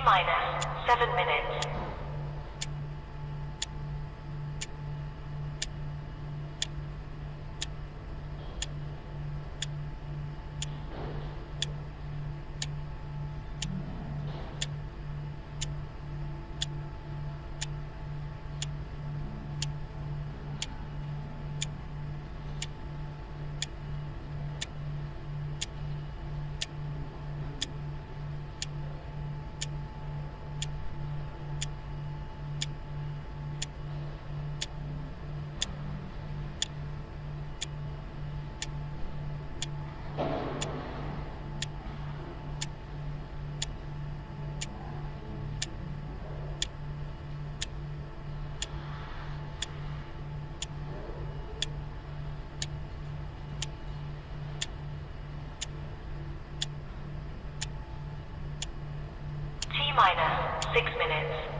minus 7 minutes. Minus 6 minutes.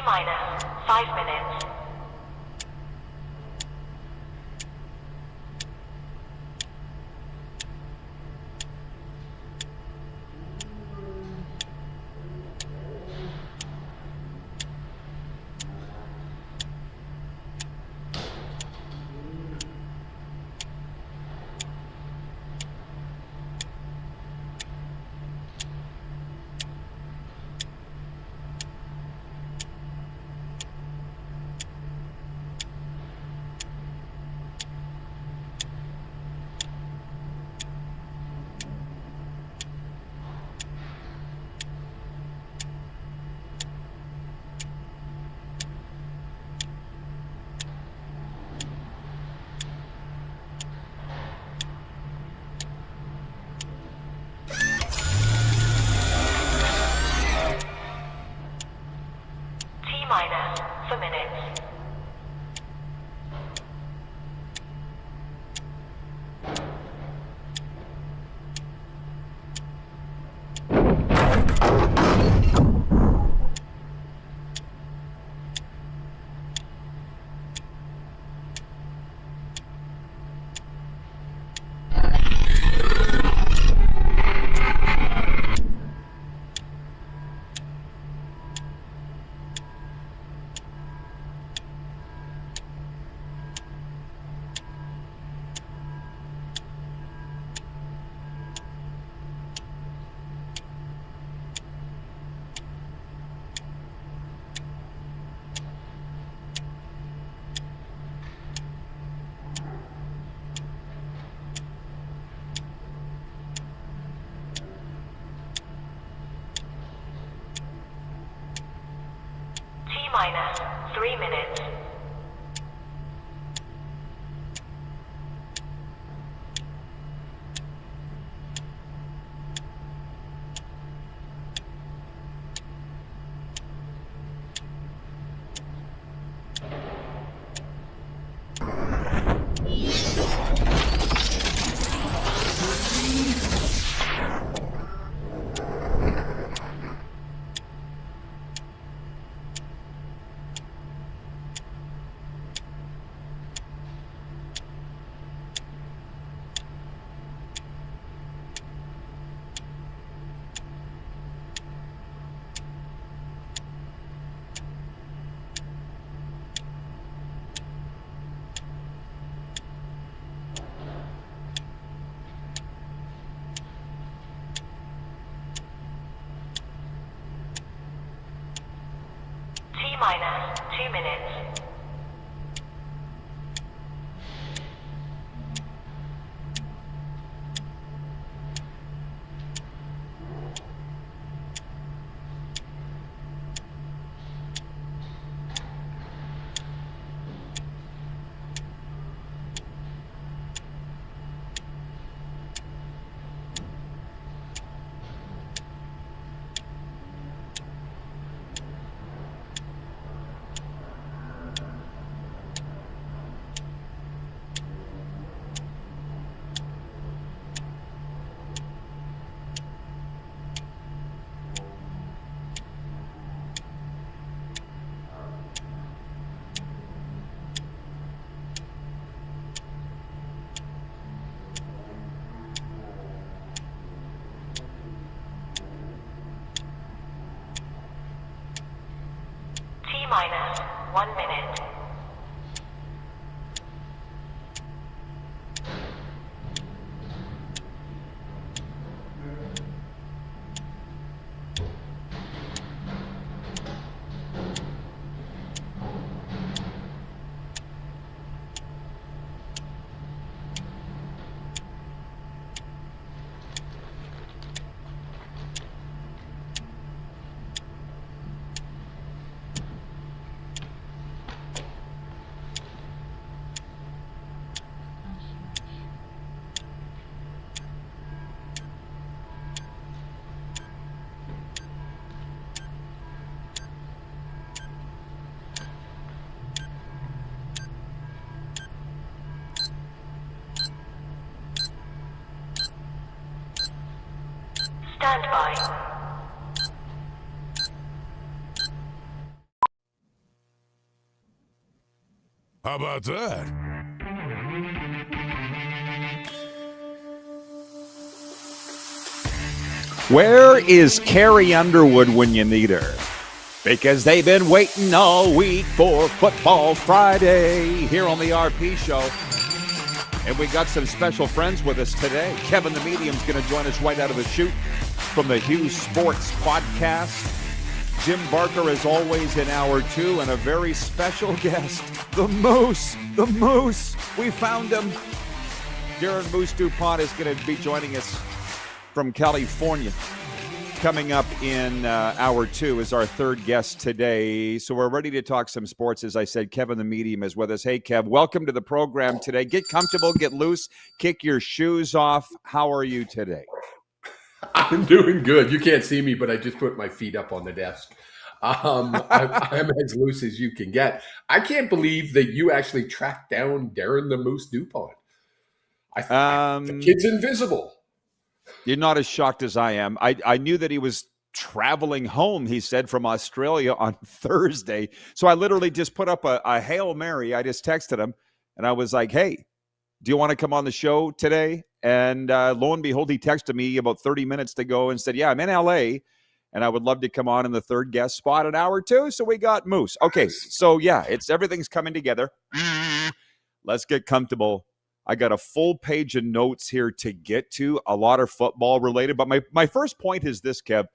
Minus 5 minutes. minutes. T-minus 1 minute. Stand by. How about that? Where is Carrie Underwood when you need her? Because they've been waiting all week for Football Friday here on the RP Show. And we got some special friends with us today. Kevin the Medium's going to join us right out of the chute from the Hughes Sports Podcast. Jim Barker, as always, in hour 2, and a very special guest, the Moose. The Moose. We found him. Darren Moose DuPont is going to be joining us from California. Coming up in hour 2 is our third guest today. So we're ready to talk some sports. As I said, Kevin the Medium is with us. Hey, Kev, welcome to the program today. Get comfortable, get loose, kick your shoes off. How are you today? I'm doing good. You can't see me, but I just put my feet up on the desk. I'm as loose as you can get. I can't believe that you actually tracked down Darren the Moose DuPont. The kid's invisible. You're not as shocked as I am. I knew that he was traveling home, he said, from Australia on Thursday. So I literally just put up a Hail Mary. I just texted him, and I was like, hey, do you want to come on the show today? And lo and behold, he texted me about 30 minutes to go and said, yeah, I'm in LA, and I would love to come on in the third guest spot at hour 2. So we got Moose. Okay, so yeah, everything's coming together. Let's get comfortable. I got a full page of notes here to get to, a lot of football related. But my first point is this, Kev,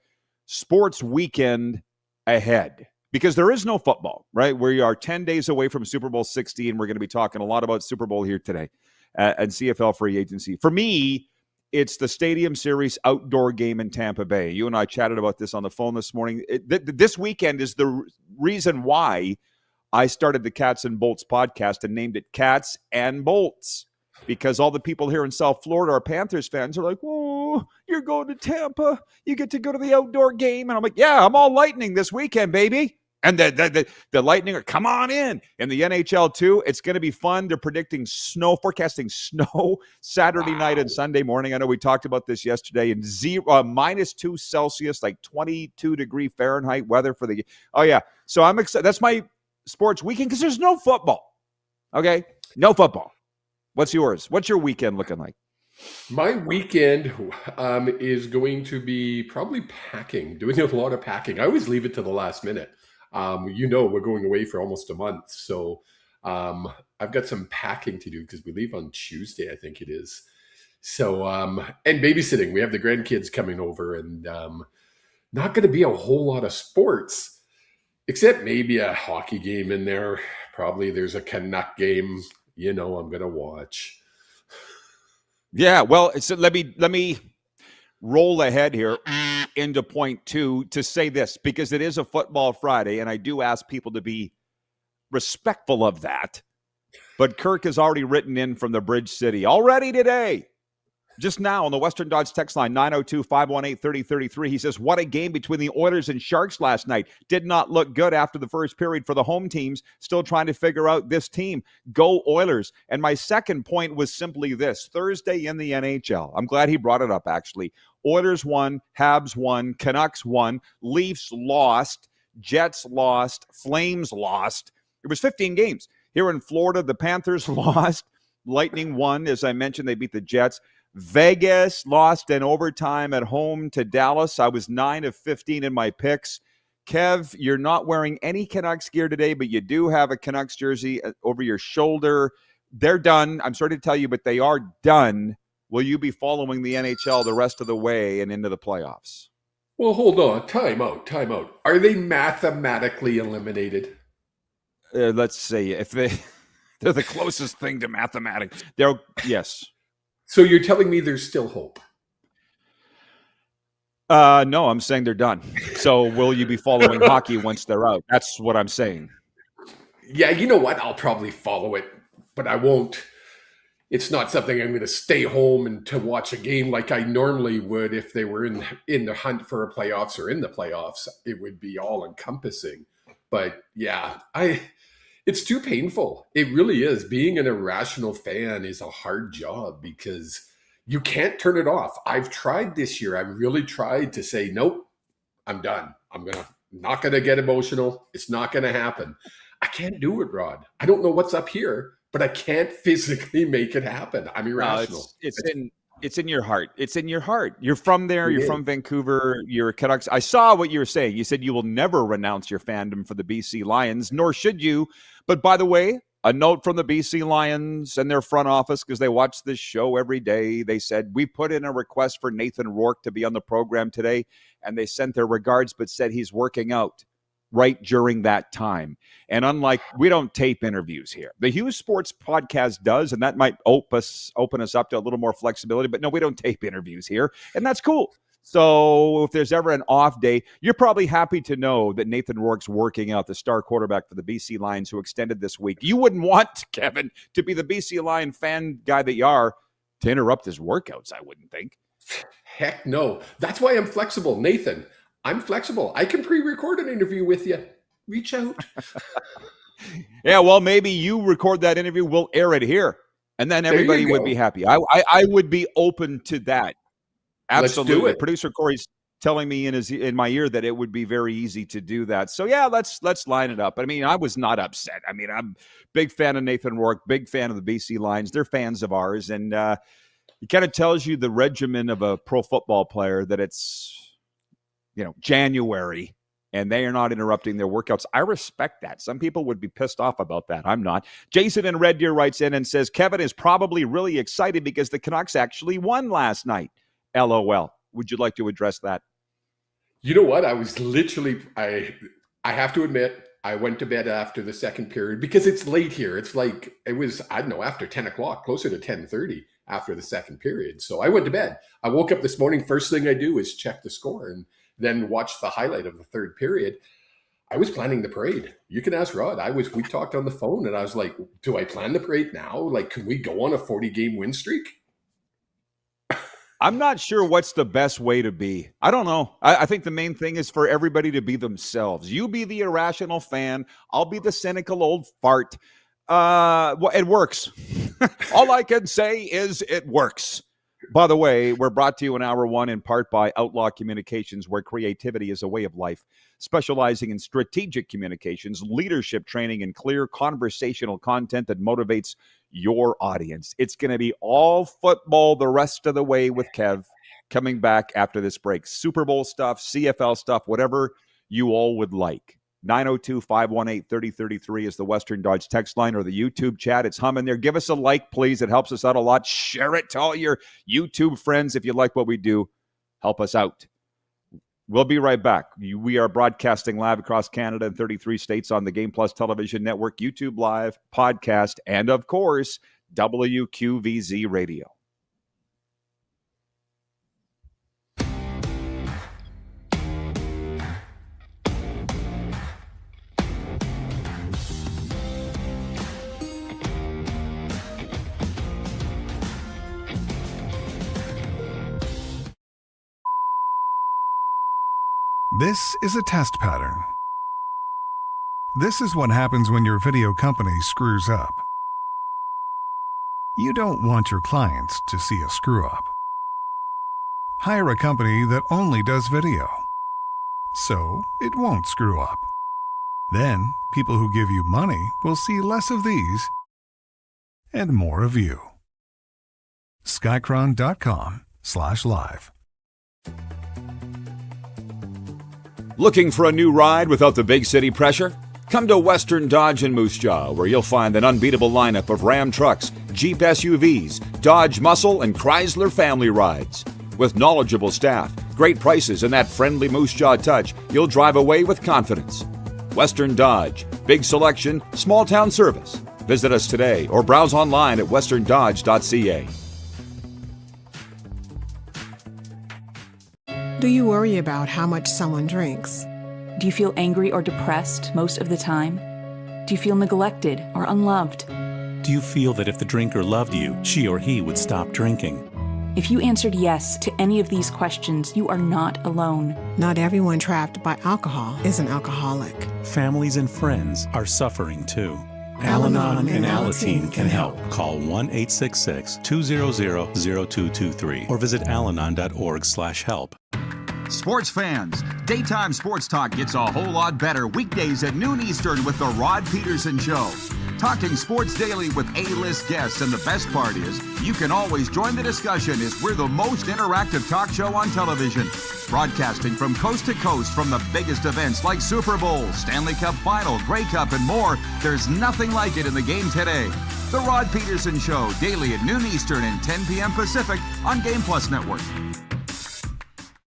sports weekend ahead. Because there is no football, right? We are 10 days away from Super Bowl 60, and we're going to be talking a lot about Super Bowl here today and CFL Free Agency. For me, it's the Stadium Series outdoor game in Tampa Bay. You and I chatted about this on the phone this morning. This weekend is the reason why I started the Cats and Bolts podcast and named it Cats and Bolts. Because all the people here in South Florida are Panthers fans are like, oh, you're going to Tampa. You get to go to the outdoor game. And I'm like, yeah, I'm all Lightning this weekend, baby. And the Lightning are, come on in. And the NHL, too, it's going to be fun. They're predicting forecasting snow Saturday night and Sunday morning. I know we talked about this yesterday. And -2 Celsius, like 22-degree Fahrenheit weather for the – oh, yeah. So I'm excited. That's my sports weekend because there's no football. Okay? No football. What's yours? What's your weekend looking like? My weekend is going to be probably packing, doing a lot of packing. I always leave it to the last minute. We're going away for almost a month. So I've got some packing to do because we leave on Tuesday, I think it is. So, and babysitting. We have the grandkids coming over and not going to be a whole lot of sports except maybe a hockey game in there. Probably there's a Canuck game, I'm going to watch. Yeah, well, so let me roll ahead here into point 2 to say this, because it is a football Friday, and I do ask people to be respectful of that. But Kirk has already written in from the Bridge City already today. Just now on the Western Dodge text line, 902-518-3033, he says, what a game between the Oilers and Sharks last night. Did not look good after the first period for the home teams. Still trying to figure out this team. Go Oilers. And my second point was simply this. Thursday in the NHL. I'm glad he brought it up, actually. Oilers won, Habs won, Canucks won, Leafs lost, Jets lost, Flames lost. It was 15 games. Here in Florida, the Panthers lost. Lightning won. As I mentioned, they beat the Jets. Vegas lost in overtime at home to Dallas. I was 9 of 15 in my picks. Kev, you're not wearing any Canucks gear today, but you do have a Canucks jersey over your shoulder. They're done. I'm sorry to tell you, but they are done. Will you be following the NHL the rest of the way and into the playoffs? Well, hold on. Time out. Are they mathematically eliminated? Let's see. If they're the closest thing to mathematics. Yes. So you're telling me there's still hope? No, I'm saying they're done. So will you be following hockey once they're out? That's what I'm saying. Yeah, you know what? I'll probably follow it, but I won't. It's not something I'm going to stay home and to watch a game like I normally would if they were in the hunt for a playoffs or in the playoffs. It would be all encompassing. But yeah, it's too painful. It really is. Being an irrational fan is a hard job because you can't turn it off. I've tried this year. I really tried to say, nope, I'm done. Not going to get emotional. It's not going to happen. I can't do it, Rod. I don't know what's up here, but I can't physically make it happen. I'm irrational. It's in your heart. It's in your heart. You're from there. You're from Vancouver. You're a Canucks. I saw what you were saying. You said you will never renounce your fandom for the BC Lions, nor should you. But by the way, a note from the BC Lions and their front office, because they watch this show every day. They said, we put in a request for Nathan Rourke to be on the program today, and they sent their regards, but said he's working out right during that time. And unlike, we don't tape interviews here. The Hughes Sports Podcast does, and that might open us up to a little more flexibility, but no, we don't tape interviews here, and that's cool. So if there's ever an off day, you're probably happy to know that Nathan Rourke's working out, the star quarterback for the BC Lions who extended this week. You wouldn't want, Kevin, to be the BC Lion fan guy that you are, to interrupt his workouts, I wouldn't think. Heck no. That's why I'm flexible, Nathan. I'm flexible. I can pre-record an interview with you. Reach out. Yeah, well, maybe you record that interview. We'll air it here, and then everybody would be happy. I would be open to that. Absolutely. Let's do it. Producer Corey's telling me in my ear that it would be very easy to do that. So yeah, let's line it up. I mean, I was not upset. I mean, I'm a big fan of Nathan Rourke, big fan of the BC Lions. They're fans of ours, and it kind of tells you the regimen of a pro football player that it's January, and they are not interrupting their workouts. I respect that. Some people would be pissed off about that. I'm not. Jason in Red Deer writes in and says, Kevin is probably really excited because the Canucks actually won last night. LOL. Would you like to address that? You know what? I was literally, I have to admit, I went to bed after the second period because it's late here. It's like, it was, I don't know, after 10 o'clock, closer to 10:30 after the second period. So I went to bed. I woke up this morning. First thing I do is check the score and then watch the highlight of the third period. I was planning the parade. You can ask Rod. We talked on the phone and I was like, do I plan the parade now? Like, can we go on a 40-game win streak? I'm not sure what's the best way to be. I don't know. I think the main thing is for everybody to be themselves. You be the irrational fan. I'll be the cynical old fart. Well, it works. All I can say is it works. By the way, we're brought to you in hour one in part by Outlaw Communications, where creativity is a way of life, specializing in strategic communications, leadership training, and clear conversational content that motivates your audience. It's going to be all football the rest of the way with Kev coming back after this break. Super Bowl stuff, CFL stuff, whatever you all would like. 902-518-3033 is the Western Dodge text line or the YouTube chat. It's humming there. Give us a like, please. It helps us out a lot. Share it to all your YouTube friends if you like what we do. Help us out. We'll be right back. We are broadcasting live across Canada and 33 states on the Game Plus television network, YouTube Live, podcast, and of course, WQVZ Radio. This is a test pattern. This is what happens when your video company screws up. You don't want your clients to see a screw-up. Hire a company that only does video, so it won't screw up. Then, people who give you money will see less of these and more of you. Skycron.com/live. Looking for a new ride without the big city pressure? Come to Western Dodge in Moose Jaw, where you'll find an unbeatable lineup of Ram trucks, Jeep SUVs, Dodge Muscle, and Chrysler family rides. With knowledgeable staff, great prices, and that friendly Moose Jaw touch, you'll drive away with confidence. Western Dodge. Big selection, small town service. Visit us today or browse online at westerndodge.ca. Do you worry about how much someone drinks? Do you feel angry or depressed most of the time? Do you feel neglected or unloved? Do you feel that if the drinker loved you, she or he would stop drinking? If you answered yes to any of these questions, you are not alone. Not everyone trapped by alcohol is an alcoholic. Families and friends are suffering too. Al-Anon Al-Anon and and Alateen Alateen can help. Call 1-866-200-0223 or visit alanon.org/help. Sports fans, daytime sports talk gets a whole lot better weekdays at noon Eastern with The Rod Pedersen Show. Talking sports daily with A-list guests, and the best part is, you can always join the discussion as we're the most interactive talk show on television. Broadcasting from coast to coast from the biggest events like Super Bowl, Stanley Cup Final, Grey Cup, and more, there's nothing like it in the game today. The Rod Pedersen Show, daily at noon Eastern and 10 p.m. Pacific on Game Plus Network.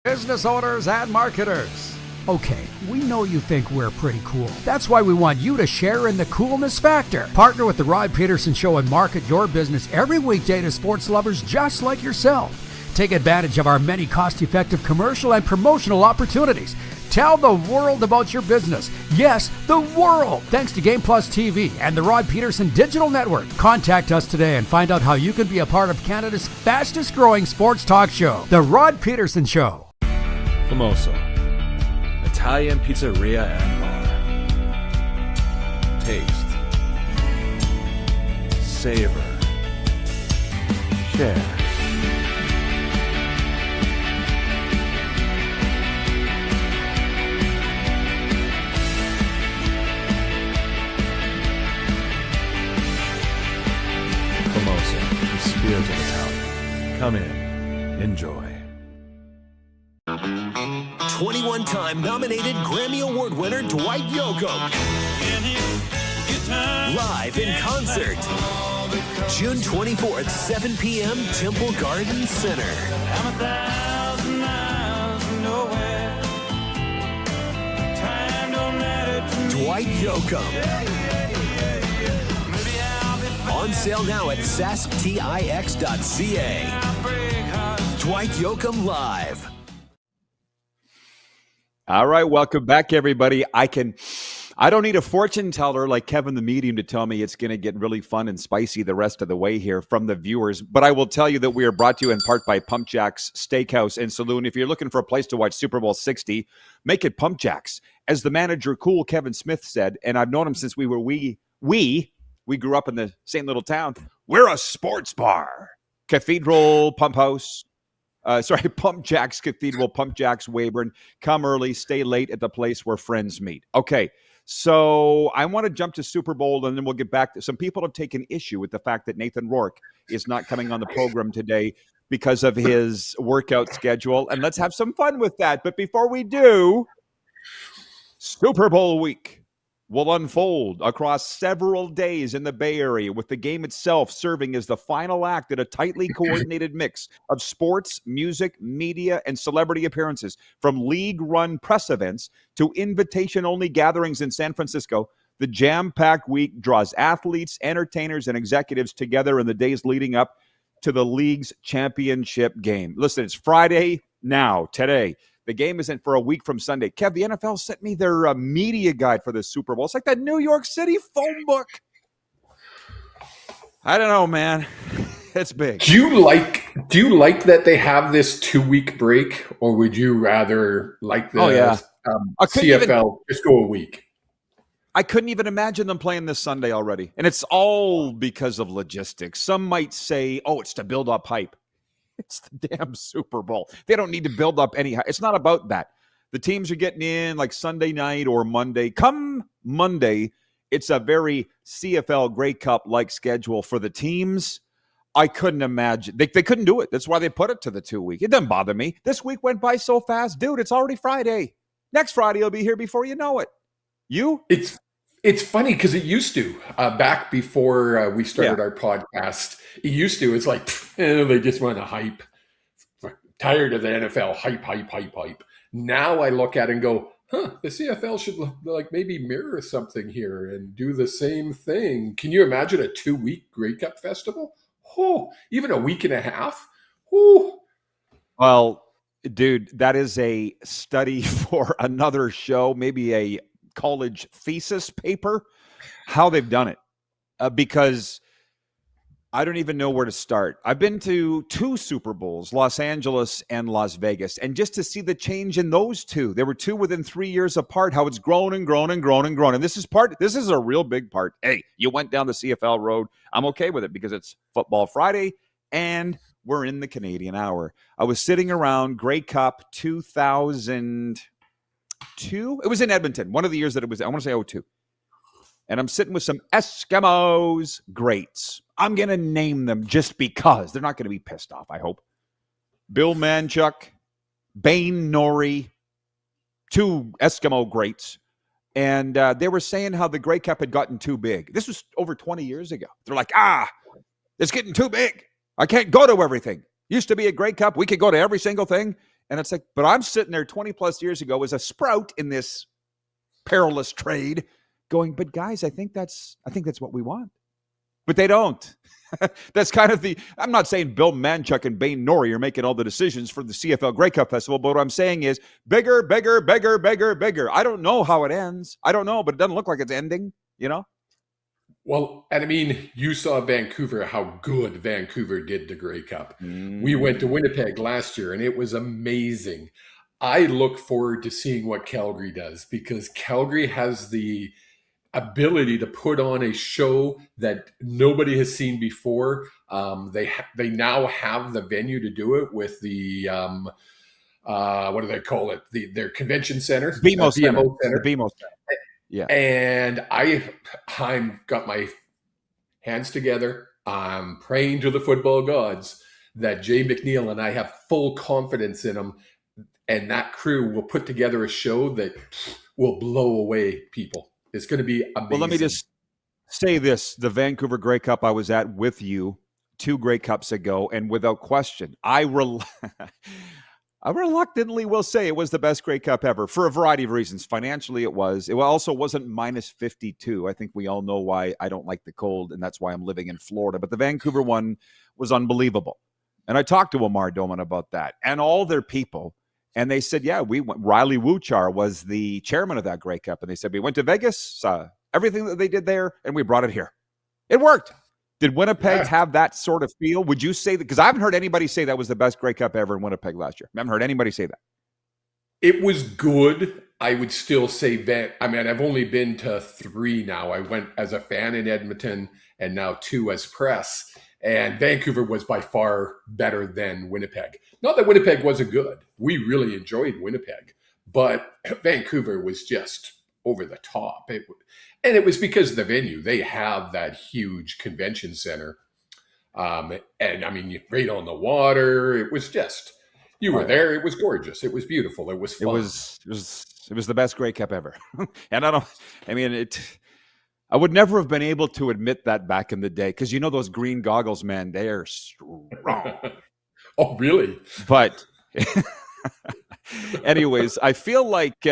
Business owners and marketers. Okay, we know you think we're pretty cool. That's why we want you to share in the coolness factor. Partner with The Rod Pedersen Show and market your business every weekday to sports lovers just like yourself. Take advantage of our many cost-effective commercial and promotional opportunities. Tell the world about your business. Yes, the world. Thanks to Game Plus TV and the Rod Pedersen Digital Network. Contact us today and find out how you can be a part of Canada's fastest growing sports talk show. The Rod Pedersen Show. Famoso, Italian pizzeria and bar. Taste, savor, share. Famoso, the spirit of Italian. Come in, enjoy. 21-time nominated Grammy Award winner Dwight Yoakam. Live in concert. June 24th, 7 p.m., Temple Garden Center. Dwight Yoakam. On sale now at sasktix.ca. Dwight Yoakam Live. All right, welcome back, everybody. I don't need a fortune teller like Kevin the Medium to tell me it's going to get really fun and spicy the rest of the way here from the viewers, but I will tell you that we are brought to you in part by Pump Jack's Steakhouse and Saloon. If you're looking for a place to watch Super Bowl 60, make it Pump Jack's. As the manager, cool Kevin Smith, said, and I've known him since we grew up in the same little town, we're a sports bar. Cathedral, Pump House. Pump Jack's Cathedral, Pump Jack's Weyburn. Come early, stay late at the place where friends meet. Okay, so I want to jump to Super Bowl, and then we'll get back to some people have taken issue with the fact that Nathan Rourke is not coming on the program today because of his workout schedule, and let's have some fun with that. But before we do, Super Bowl week. will unfold across several days in the Bay Area, with the game itself serving as the final act in a tightly coordinated mix of sports, music, media, and celebrity appearances. From league-run press events to invitation-only gatherings in San Francisco, the jam-packed week draws athletes, entertainers, and executives together in the days leading up to the league's championship game. Listen, it's Friday now, today. The game isn't for a week from Sunday. Kev, the NFL sent me their media guide for the Super Bowl. It's like that New York City phone book. I don't know, man. It's big. Do you like that they have this 2-week break, or would you rather like the CFL just go a week? I couldn't even imagine them playing this Sunday already. And it's all because of logistics. Some might say, oh, it's to build up hype. It's the damn Super Bowl. They don't need to build up any hype. It's not about that. The teams are getting in like Sunday night or Monday. Come Monday, it's a very CFL Grey Cup-like schedule for the teams. I couldn't imagine. They couldn't do it. That's why they put it to the 2-week. It doesn't bother me. This week went by so fast. Dude, it's already Friday. Next Friday will be here before you know it. You? It's funny because it used to, back before we started our podcast, it used to, it's like, they just want to hype. Tired of the NFL, hype. Now I look at it and go, the CFL should like maybe mirror something here and do the same thing. Can you imagine a 2-week Grey Cup festival? Oh, even a week and a half? Oh. Well, dude, that is a study for another show, maybe a college thesis paper, how they've done it. Because I don't even know where to start. I've been to 2 Super Bowls, Los Angeles and Las Vegas, and just to see the change in those two, there were 2 within 3 years apart, how it's grown and grown and grown and grown. And this is a real big part. Hey, you went down the CFL road. I'm okay with it because it's Football Friday and we're in the Canadian Hour. I was sitting around Grey Cup 2002. It was in Edmonton, one of the years that it was, I want to say 2002. And I'm sitting with some Eskimos greats. I'm going to name them just because. They're not going to be pissed off, I hope. Bill Manchuk, Bain Norrie, 2 Eskimo greats. And they were saying how the Grey Cup had gotten too big. This was over 20 years ago. They're like, it's getting too big. I can't go to everything. Used to be a Grey Cup. We could go to every single thing. And it's like, but I'm sitting there 20 plus years ago as a sprout in this perilous trade going, but guys, I think that's what we want. But they don't. That's kind of I'm not saying Bill Manchuk and Bain Norrie are making all the decisions for the CFL Grey Cup Festival, but what I'm saying is bigger, bigger, bigger, bigger, bigger. I don't know how it ends. I don't know, but it doesn't look like it's ending, you know? Well, and I mean, you saw Vancouver, how good Vancouver did the Grey Cup. We went to Winnipeg last year, and it was amazing. I look forward to seeing what Calgary does because Calgary has the ability to put on a show that nobody has seen before. They now have the venue to do it with the what do they call it? Their convention center, BMO Center. The BMO Center. Yeah. And I'm got my hands together. I'm praying to the football gods that Jay McNeil and I have full confidence in them, and that crew will put together a show that will blow away people. It's going to be amazing. Well, let me just say this. The Vancouver Grey Cup I was at with you 2 Grey Cups ago, and without question, I reluctantly will say it was the best Grey Cup ever for a variety of reasons. Financially, it was. It also wasn't minus 52. I think we all know why I don't like the cold, and that's why I'm living in Florida. But the Vancouver one was unbelievable. And I talked to Amar Doman about that and all their people. And they said, yeah, we went. Riley Wuchar was the chairman of that Grey Cup. And they said, we went to Vegas, saw everything that they did there, and we brought it here. It worked. Did Winnipeg have that sort of feel? Would you say that? Because I haven't heard anybody say that was the best Grey Cup ever in Winnipeg last year. I haven't heard anybody say that. It was good. I would still say that. I mean, I've only been to 3 now. I went as a fan in Edmonton and now 2 as press. And Vancouver was by far better than Winnipeg. Not that Winnipeg wasn't good. We really enjoyed Winnipeg. But Vancouver was just over the top. And it was because of the venue. They have that huge convention center. And I mean, right on the water. It was just, you were there. It was gorgeous. It was beautiful. It was fun. It was It was the best Grey Cup ever. And I would never have been able to admit that back in the day because you know those green goggles, man, they are strong. Oh, really? But anyways, I feel like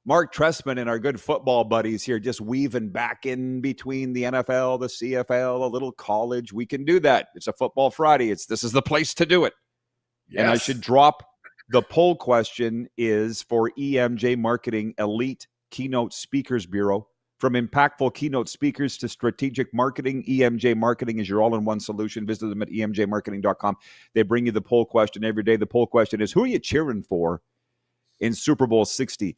Mark Trestman and our good football buddies here just weaving back in between the NFL, the CFL, a little college. We can do that. It's a Football Friday. This is the place to do it. Yes. And I should drop the poll question is for EMJ Marketing Elite Keynote Speakers Bureau. From impactful keynote speakers to strategic marketing, EMJ Marketing is your all-in-one solution. Visit them at emjmarketing.com. They bring you the poll question every day. The poll question is, who are you cheering for in Super Bowl 60?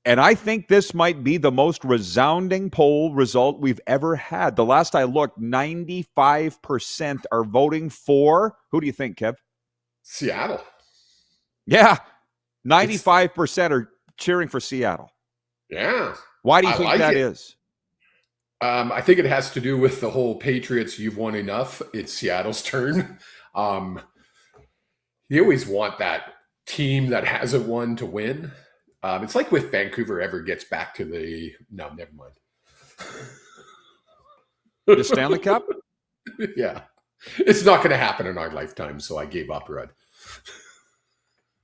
And I think this might be the most resounding poll result we've ever had. The last I looked, 95% are voting for, who do you think, Kev? Seattle. Yeah, 95% are cheering for Seattle. Yeah. Why do you think that is? I think it has to do with the whole Patriots, you've won enough. It's Seattle's turn. You always want that team that hasn't won to win. It's like if Vancouver ever gets back to no, never mind. The Stanley Cup? Yeah. It's not going to happen in our lifetime, so I gave up, Rudd.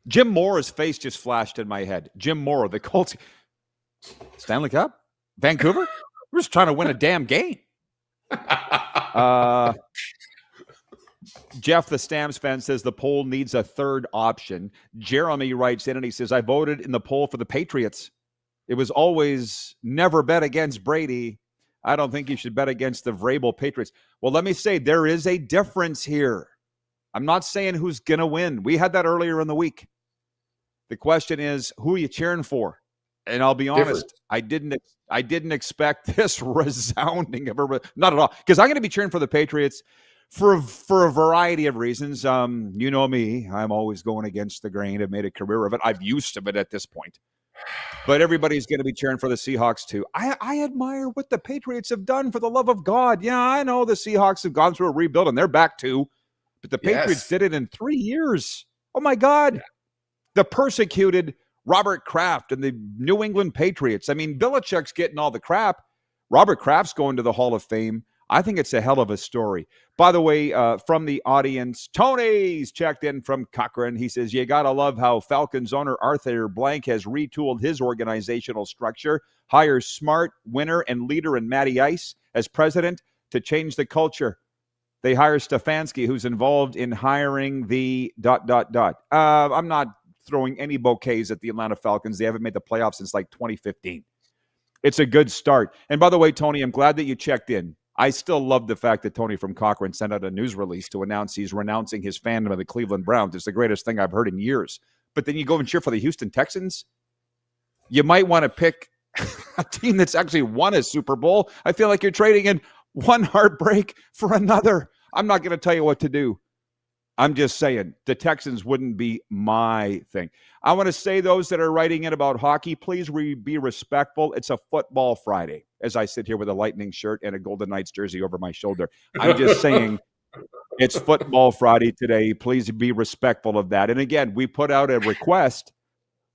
Jim Mora's face just flashed in my head. Jim Mora, the Colts. Stanley Cup? Vancouver? We're just trying to win a damn game. Jeff, the Stamps fan, says the poll needs a third option. Jeremy writes in and he says, I voted in the poll for the Patriots. It was always never bet against Brady. I don't think you should bet against the Vrabel Patriots. Well, let me say there is a difference here. I'm not saying who's going to win. We had that earlier in the week. The question is, who are you cheering for? And I'll be honest, I didn't expect this resounding of a, not at all, because I'm going to be cheering for the Patriots for a variety of reasons. You know me, I'm always going against the grain. I've made a career of it. I've used to it at this point. But everybody's going to be cheering for the Seahawks too. I admire what the Patriots have done, for the love of God. Yeah, I know the Seahawks have gone through a rebuild and they're back too. But the Patriots did it in 3 years. Oh my God. Yeah. The persecuted Robert Kraft and the New England Patriots. I mean, Belichick's getting all the crap. Robert Kraft's going to the Hall of Fame. I think it's a hell of a story. By the way, from the audience, Tony's checked in from Cochrane. He says, you got to love how Falcons owner Arthur Blank has retooled his organizational structure, hires smart winner and leader in Matty Ice as president to change the culture. They hire Stefanski, who's involved in hiring the ... I'm not throwing any bouquets at the Atlanta Falcons. They haven't made the playoffs since like 2015. It's a good start. And by the way, Tony, I'm glad that you checked in. I still love the fact that Tony from Cochrane sent out a news release to announce he's renouncing his fandom of the Cleveland Browns. It's the greatest thing I've heard in years. But then you go and cheer for the Houston Texans? You might want to pick a team that's actually won a Super Bowl. I feel like you're trading in one heartbreak for another. I'm not going to tell you what to do. I'm just saying, the Texans wouldn't be my thing. I want to say, those that are writing in about hockey, please be respectful. It's a Football Friday, as I sit here with a Lightning shirt and a Golden Knights jersey over my shoulder. I'm just saying, it's Football Friday today. Please be respectful of that. And again, we put out a request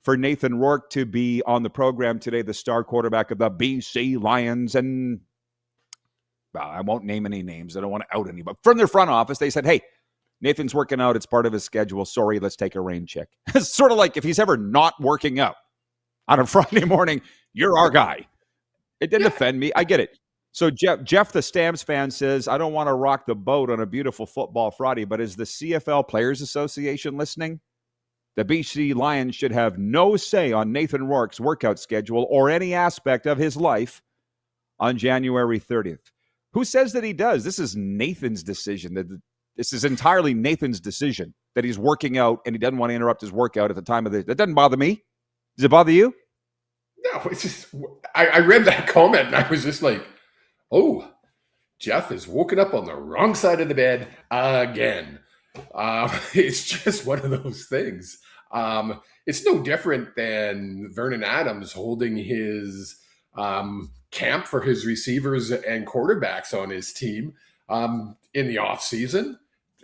for Nathan Rourke to be on the program today, the star quarterback of the BC Lions. And I won't name any names. I don't want to out anybody. From their front office, they said, hey, Nathan's working out. It's part of his schedule. Sorry, let's take a rain check. It's sort of like if he's ever not working out on a Friday morning, you're our guy. It didn't offend me. I get it. So Jeff, the Stamps fan, says, I don't want to rock the boat on a beautiful Football Friday, but is the CFL Players Association listening? The BC Lions should have no say on Nathan Rourke's workout schedule or any aspect of his life on January 30th. Who says that he does? This is Nathan's decision. This is entirely Nathan's decision that he's working out and he doesn't want to interrupt his workout at the time of the... That doesn't bother me. Does it bother you? No, it's just... I read that comment and I was just like, oh, Jeff has woken up on the wrong side of the bed again. It's just one of those things. It's no different than Vernon Adams holding his camp for his receivers and quarterbacks on his team in the off season.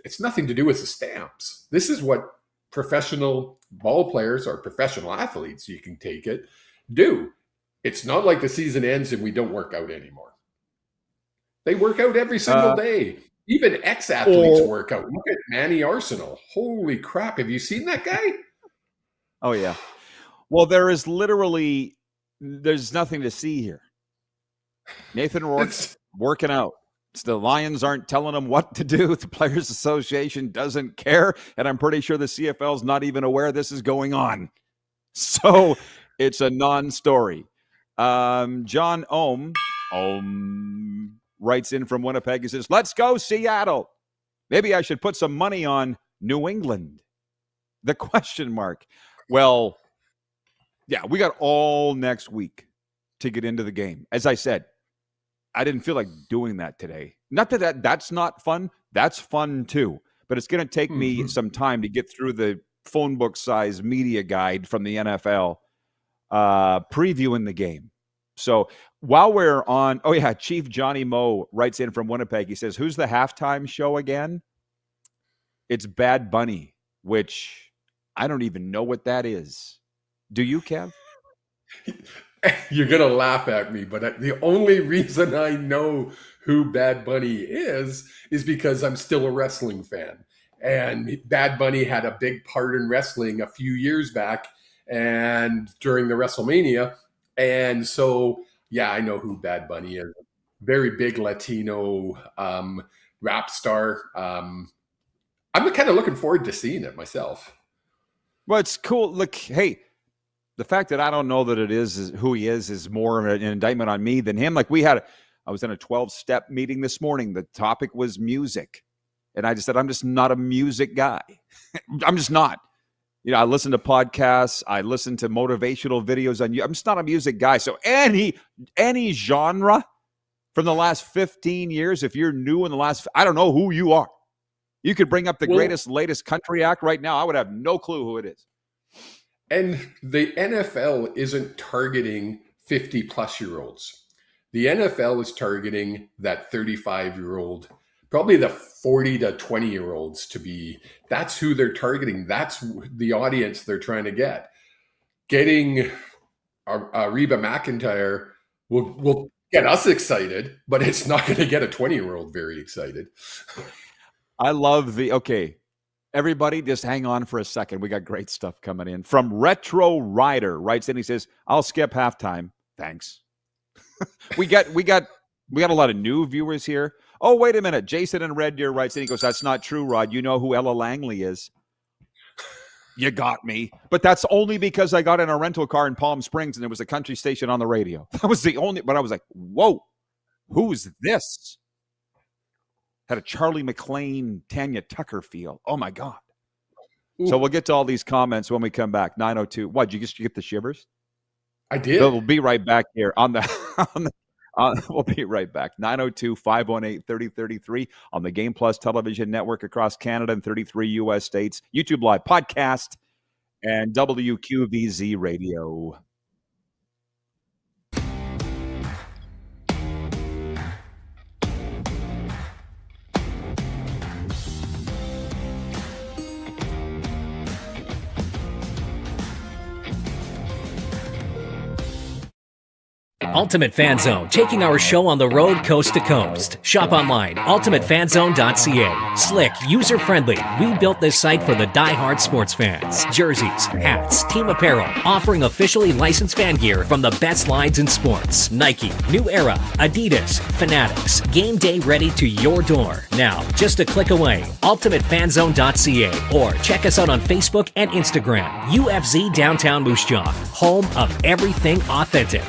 It's nothing to do with the Stamps. This is what professional ball players or professional athletes, you can take it, do. It's not like the season ends and we don't work out anymore. They work out every single day. Even ex-athletes work out. Look at Manny Arsenal. Holy crap. Have you seen that guy? Oh, yeah. Well, there's nothing to see here. Nathan Rourke's working out. The Lions aren't telling him what to do. The Players Association doesn't care. And I'm pretty sure the CFL is not even aware this is going on. So it's a non-story. John Ohm writes in from Winnipeg. He says, let's go Seattle. Maybe I should put some money on New England. The question mark. Well, yeah, we got all next week to get into the game. As I said, I didn't feel like doing that today. Not that that's not fun. That's fun too. But it's going to take me some time to get through the phone book size media guide from the NFL previewing the game. So while we're on, Chief Johnny Moe writes in from Winnipeg. He says, who's the halftime show again? It's Bad Bunny, which I don't even know what that is. Do you, Kev? You're going to laugh at me, but the only reason I know who Bad Bunny is because I'm still a wrestling fan. And Bad Bunny had a big part in wrestling a few years back and during the WrestleMania. And so, yeah, I know who Bad Bunny is. Very big Latino rap star. I'm kind of looking forward to seeing it myself. Well, it's cool. Look, hey, the fact that I don't know that it is who he is more of an indictment on me than him. Like I was in a 12-step meeting this morning. The topic was music. And I just said, I'm just not a music guy. I'm just not. You know, I listen to podcasts. I listen to motivational videos on you. I'm just not a music guy. So any genre from the last 15 years, if you're new in the last, I don't know who you are. You could bring up the latest country act right now. I would have no clue who it is. And the NFL isn't targeting 50-plus-year-olds. The NFL is targeting that 35-year-old, probably the 40 to 20-year-olds to be. That's who they're targeting. That's the audience they're trying to get. Getting Reba McEntire will get us excited, but it's not going to get a 20-year-old very excited. I love everybody just hang on for a second. We got great stuff coming in. From Retro Rider writes in, he says, I'll skip halftime. Thanks. we got a lot of new viewers here. Oh, wait a minute. Jason in Red Deer writes in, he goes, that's not true, Rod. You know who Ella Langley is. You got me. But that's only because I got in a rental car in Palm Springs and there was a country station on the radio. That was the only, but I was like, whoa, who's this? Had a Charlie McLean, Tanya Tucker feel. Oh, my God. Ooh. So we'll get to all these comments when we come back. 9:02. What, did you get the shivers? I did. We'll be right back here on the we'll be right back. 902-518-3033 on the Game Plus television network across Canada and 33 U.S. states. YouTube Live podcast and WQVZ radio. Ultimate Fan Zone, taking our show on the road coast to coast. Shop online, ultimatefanzone.ca. Slick, user-friendly. We built this site for the die-hard sports fans. Jerseys, hats, team apparel, offering officially licensed fan gear from the best lines in sports. Nike, New Era, Adidas, Fanatics. Game day ready to your door. Now, just a click away, ultimatefanzone.ca, or check us out on Facebook and Instagram. UFZ Downtown Moose Jaw, home of everything authentic.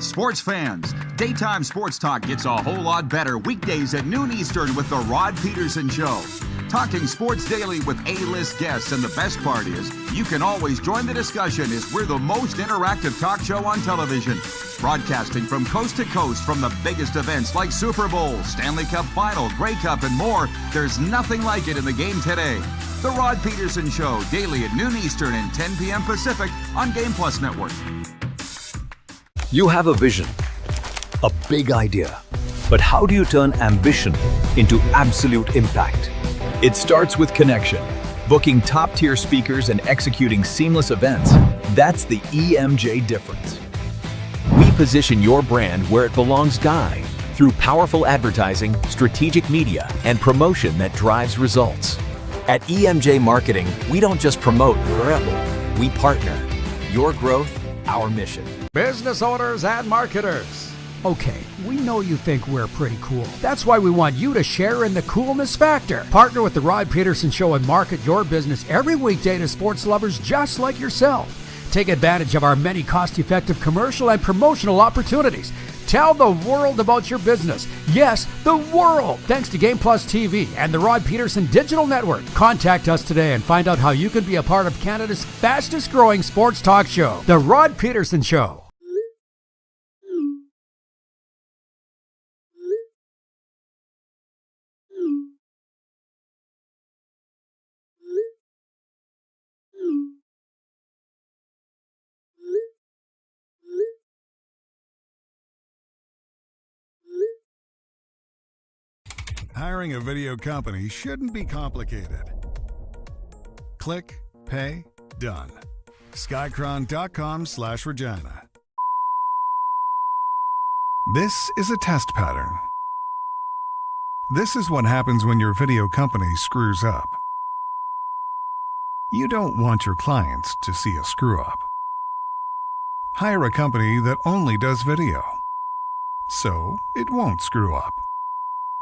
Sports fans, daytime sports talk gets a whole lot better weekdays at noon Eastern with The Rod Pedersen Show. Talking sports daily with A-list guests, and the best part is, you can always join the discussion as we're the most interactive talk show on television. Broadcasting from coast to coast from the biggest events like Super Bowl, Stanley Cup Final, Grey Cup, and more, there's nothing like it in the game today. The Rod Pedersen Show, daily at noon Eastern and 10 p.m. Pacific on Game Plus Network. You have a vision, a big idea, but how do you turn ambition into absolute impact? It starts with connection. Booking top-tier speakers and executing seamless events, that's the EMJ difference. We position your brand where it belongs, Guy, through powerful advertising, strategic media, and promotion that drives results. At EMJ Marketing, we don't just promote, we partner. Your growth, our mission. Business owners and marketers. Okay, we know you think we're pretty cool. That's why we want you to share in the coolness factor. Partner with the Rod Pedersen Show and market your business every weekday to sports lovers just like yourself. Take advantage of our many cost-effective commercial and promotional opportunities. Tell the world about your business. Yes, the world. Thanks to Game Plus TV and the Rod Pedersen Digital Network. Contact us today and find out how you can be a part of Canada's fastest growing sports talk show, The Rod Pedersen Show. Hiring a video company shouldn't be complicated. Click, pay, done. Skycron.com/Regina. This is a test pattern. This is what happens when your video company screws up. You don't want your clients to see a screw up. Hire a company that only does video, so it won't screw up.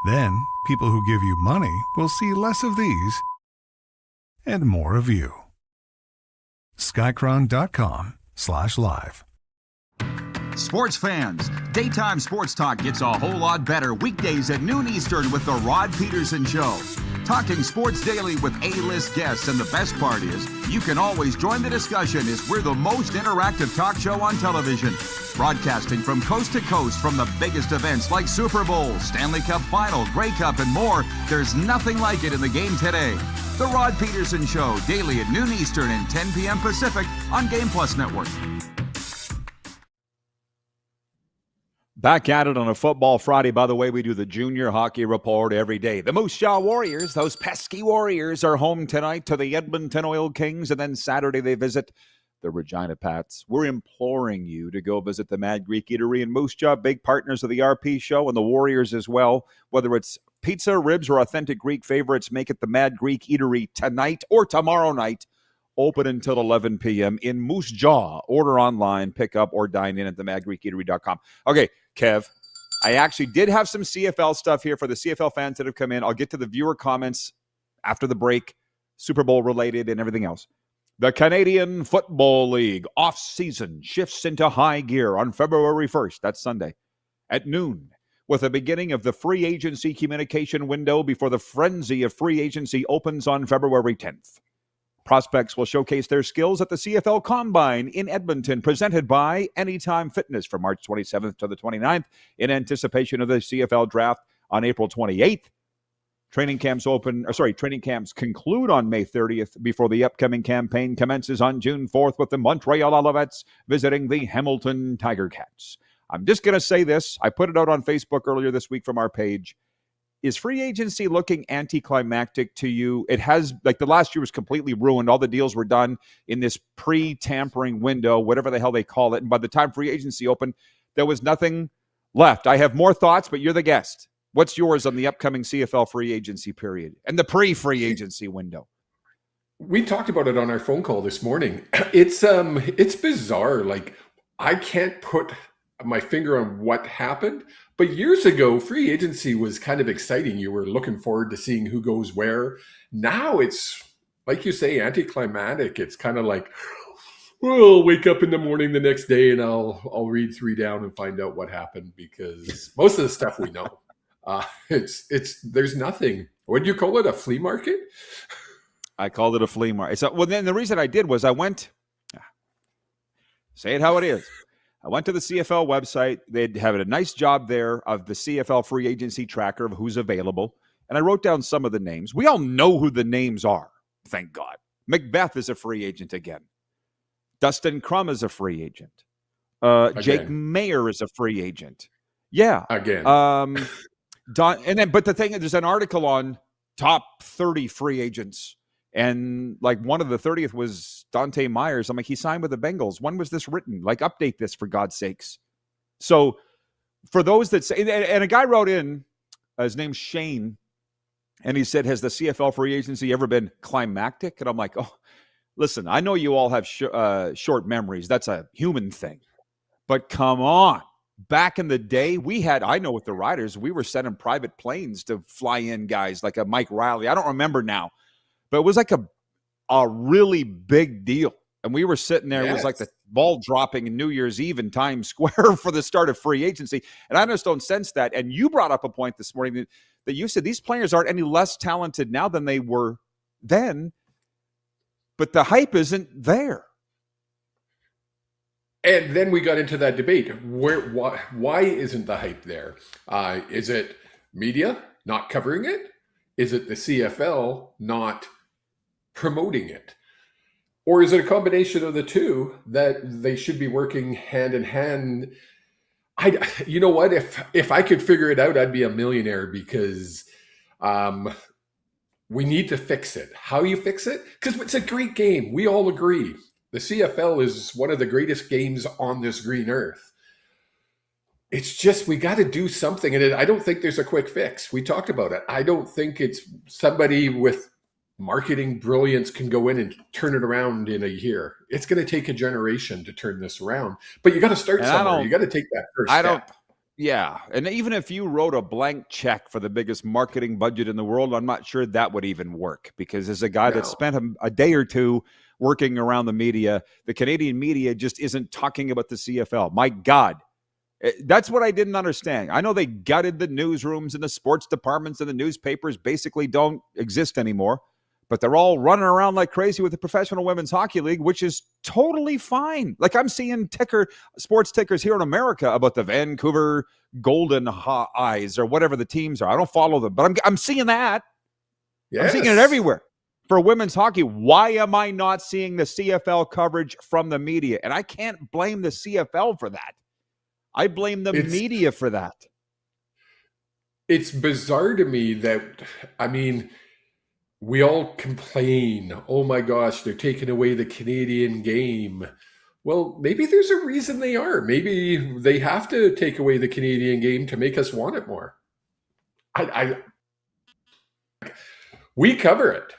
Then, people who give you money will see less of these and more of you. Skycron.com/live. Sports fans, daytime sports talk gets a whole lot better weekdays at noon Eastern with The Rod Pedersen Show. Talking sports daily with A-list guests, and the best part is, you can always join the discussion as we're the most interactive talk show on television. Broadcasting from coast to coast from the biggest events like Super Bowl, Stanley Cup Final, Grey Cup, and more, there's nothing like it in the game today. The Rod Pedersen Show, daily at noon Eastern and 10 p.m. Pacific on Game Plus Network. Back at it on a Football Friday. By the way, we do the Junior Hockey Report every day. The Moose Jaw Warriors, those pesky Warriors, are home tonight to the Edmonton Oil Kings, and then Saturday they visit the Regina Pats. We're imploring you to go visit the Mad Greek Eatery in Moose Jaw, big partners of the RP show and the Warriors as well. Whether it's pizza, ribs, or authentic Greek favorites, make it the Mad Greek Eatery tonight or tomorrow night. Open until 11 p.m. in Moose Jaw. Order online, pick up, or dine in at themadgreekeatery.com. Okay, Kev, I actually did have some CFL stuff here for the CFL fans that have come in. I'll get to the viewer comments after the break, Super Bowl related and everything else. The Canadian Football League off-season shifts into high gear on February 1st. That's Sunday at noon, with the beginning of the free agency communication window before the frenzy of free agency opens on February 10th. Prospects will showcase their skills at the CFL Combine in Edmonton, presented by Anytime Fitness from March 27th to the 29th in anticipation of the CFL Draft on April 28th. Training camps conclude on May 30th before the upcoming campaign commences on June 4th with the Montreal Alouettes visiting the Hamilton Tiger Cats. I'm just going to say this. I put it out on Facebook earlier this week from our page. Is free agency looking anticlimactic to you? It has, like the last year was completely ruined. All the deals were done in this pre-tampering window, whatever the hell they call it. And by the time free agency opened, there was nothing left. I have more thoughts, but you're the guest. What's yours on the upcoming CFL free agency period and the pre-free agency window? We talked about it on our phone call this morning. It's bizarre. Like, I can't put my finger on what happened, but years ago, free agency was kind of exciting. You were looking forward to seeing who goes where. Now it's, like you say, anticlimactic. It's kind of like, well, I'll wake up in the morning the next day and I'll read 3 down and find out what happened, because most of the stuff we know. There's nothing. What do you call it? A flea market? I called it a flea market. So, well, then the reason I did was I went, say it how it is. I went to the CFL website. They'd have a nice job there of the CFL free agency tracker of who's available. And I wrote down some of the names. We all know who the names are, thank God. Macbeth is a free agent again. Dustin Crum is a free agent. Jake Mayer is a free agent. Yeah. Again. But the thing is, there's an article on top 30 free agents And like one of the 30th was Dante Myers. I'm like, he signed with the Bengals. When was this written? Like, update this for God's sakes. So for those that say, and a guy wrote in, his name's Shane, and he said, has the CFL free agency ever been climactic? And I'm like, oh, listen, I know you all have short memories. That's a human thing. But come on. Back in the day, I know with the Riders, we were sending private planes to fly in guys like a Mike Riley. I don't remember now, but it was like a really big deal. And we were sitting there, It was like the ball dropping in New Year's Eve in Times Square for the start of free agency. And I just don't sense that. And you brought up a point this morning that you said these players aren't any less talented now than they were then, but the hype isn't there. And then we got into that debate. Why isn't the hype there? Is it media not covering it? Is it the CFL not promoting it? Or is it a combination of the two that they should be working hand in hand? You know what? If I could figure it out, I'd be a millionaire, because we need to fix it. How you fix it? Because it's a great game. We all agree. The CFL is one of the greatest games on this green earth. It's just we got to do something. And I don't think there's a quick fix. We talked about it. I don't think it's somebody with marketing brilliance can go in and turn it around in a year. It's going to take a generation to turn this around. But you got to start somewhere. You got to take that first step. Yeah. And even if you wrote a blank check for the biggest marketing budget in the world, I'm not sure that would even work, because as a guy that spent a day or two working around the media, the Canadian media just isn't talking about the CFL. My God. That's what I didn't understand. I know they gutted the newsrooms and the sports departments, and the newspapers basically don't exist anymore, but they're all running around like crazy with the Professional Women's Hockey League, which is totally fine. Like, I'm seeing sports tickers here in America about the Vancouver Golden Eyes or whatever the teams are. I don't follow them, but I'm seeing that. Yes. I'm seeing it everywhere. For women's hockey, why am I not seeing the CFL coverage from the media? And I can't blame the CFL for that. I blame the media for that. It's bizarre to me that, we all complain, oh my gosh, they're taking away the Canadian game. Well, maybe there's a reason they are. Maybe they have to take away the Canadian game to make us want it more. We cover it.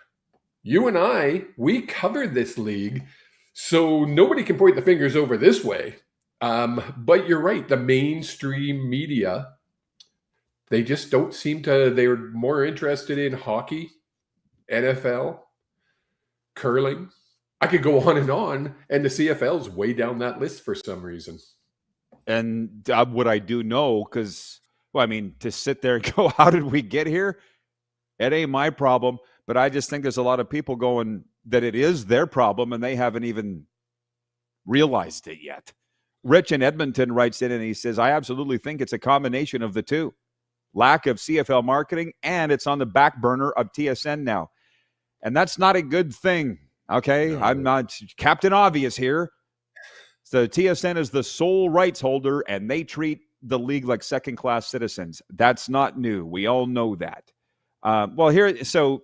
You and we cover this league, so nobody can point the fingers over this way. But you're right, the mainstream media, they just don't seem to, they're more interested in hockey, NFL, curling. I could go on, and the CFL's way down that list for some reason. And what I do know, because, to sit there and go, how did we get here? It ain't my problem. But I just think there's a lot of people going that it is their problem, and they haven't even realized it yet. Rich in Edmonton writes in and he says, I absolutely think it's a combination of the two. Lack of CFL marketing, and it's on the back burner of TSN now. And that's not a good thing, okay? No. I'm not Captain Obvious here. So TSN is the sole rights holder, and they treat the league like second-class citizens. That's not new. We all know that. So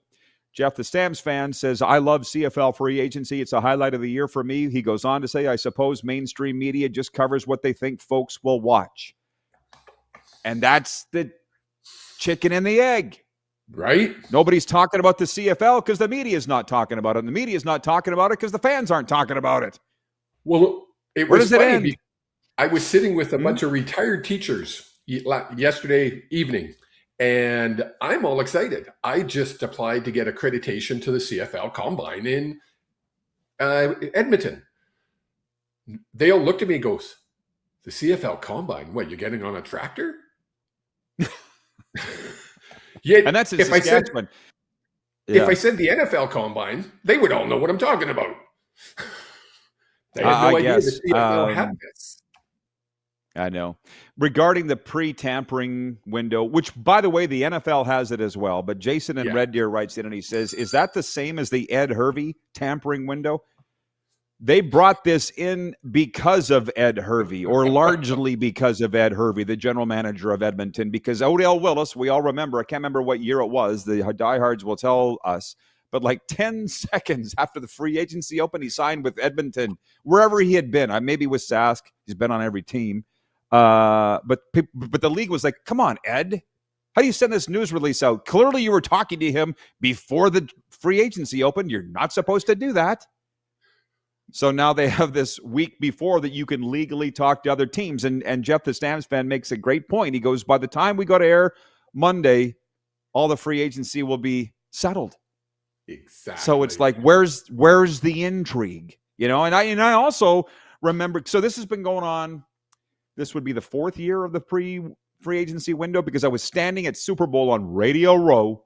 Jeff, the Stamps fan, says, I love CFL free agency. It's a highlight of the year for me. He goes on to say, I suppose mainstream media just covers what they think folks will watch. And that's the chicken and the egg. Right? Nobody's talking about the CFL because the media is not talking about it. And the media is not talking about it because the fans aren't talking about it. Well, Where does it end? I was sitting with a bunch of retired teachers yesterday evening, and I'm all excited. I just applied to get accreditation to the CFL Combine in Edmonton. They all looked at me and goes, the CFL Combine? What, you're getting on a tractor? Yeah, and that's in Saskatchewan. If I said the NFL Combine, they would all know what I'm talking about. They had no idea the CFL had this. I know. Regarding the pre-tampering window, which, by the way, the NFL has it as well, but Jason in Red Deer writes in and he says, is that the same as the Ed Hervey tampering window? They brought this in because of Ed Hervey, or largely because of Ed Hervey, the general manager of Edmonton, because Odell Willis, we all remember, I can't remember what year it was, the diehards will tell us, but like 10 seconds after the free agency opened, he signed with Edmonton, wherever he had been. Maybe with Sask. He's been on every team. But the league was like, come on, Ed. How do you send this news release out? Clearly you were talking to him before the free agency opened. You're not supposed to do that. So now they have this week before that you can legally talk to other teams. And Jeff, the Stamps fan, makes a great point. He goes, by the time we go to air Monday, all the free agency will be settled. Exactly. So it's like, where's the intrigue? And I also remember, so this has been going on. This would be the 4th year of the free agency window, because I was standing at Super Bowl on Radio Row,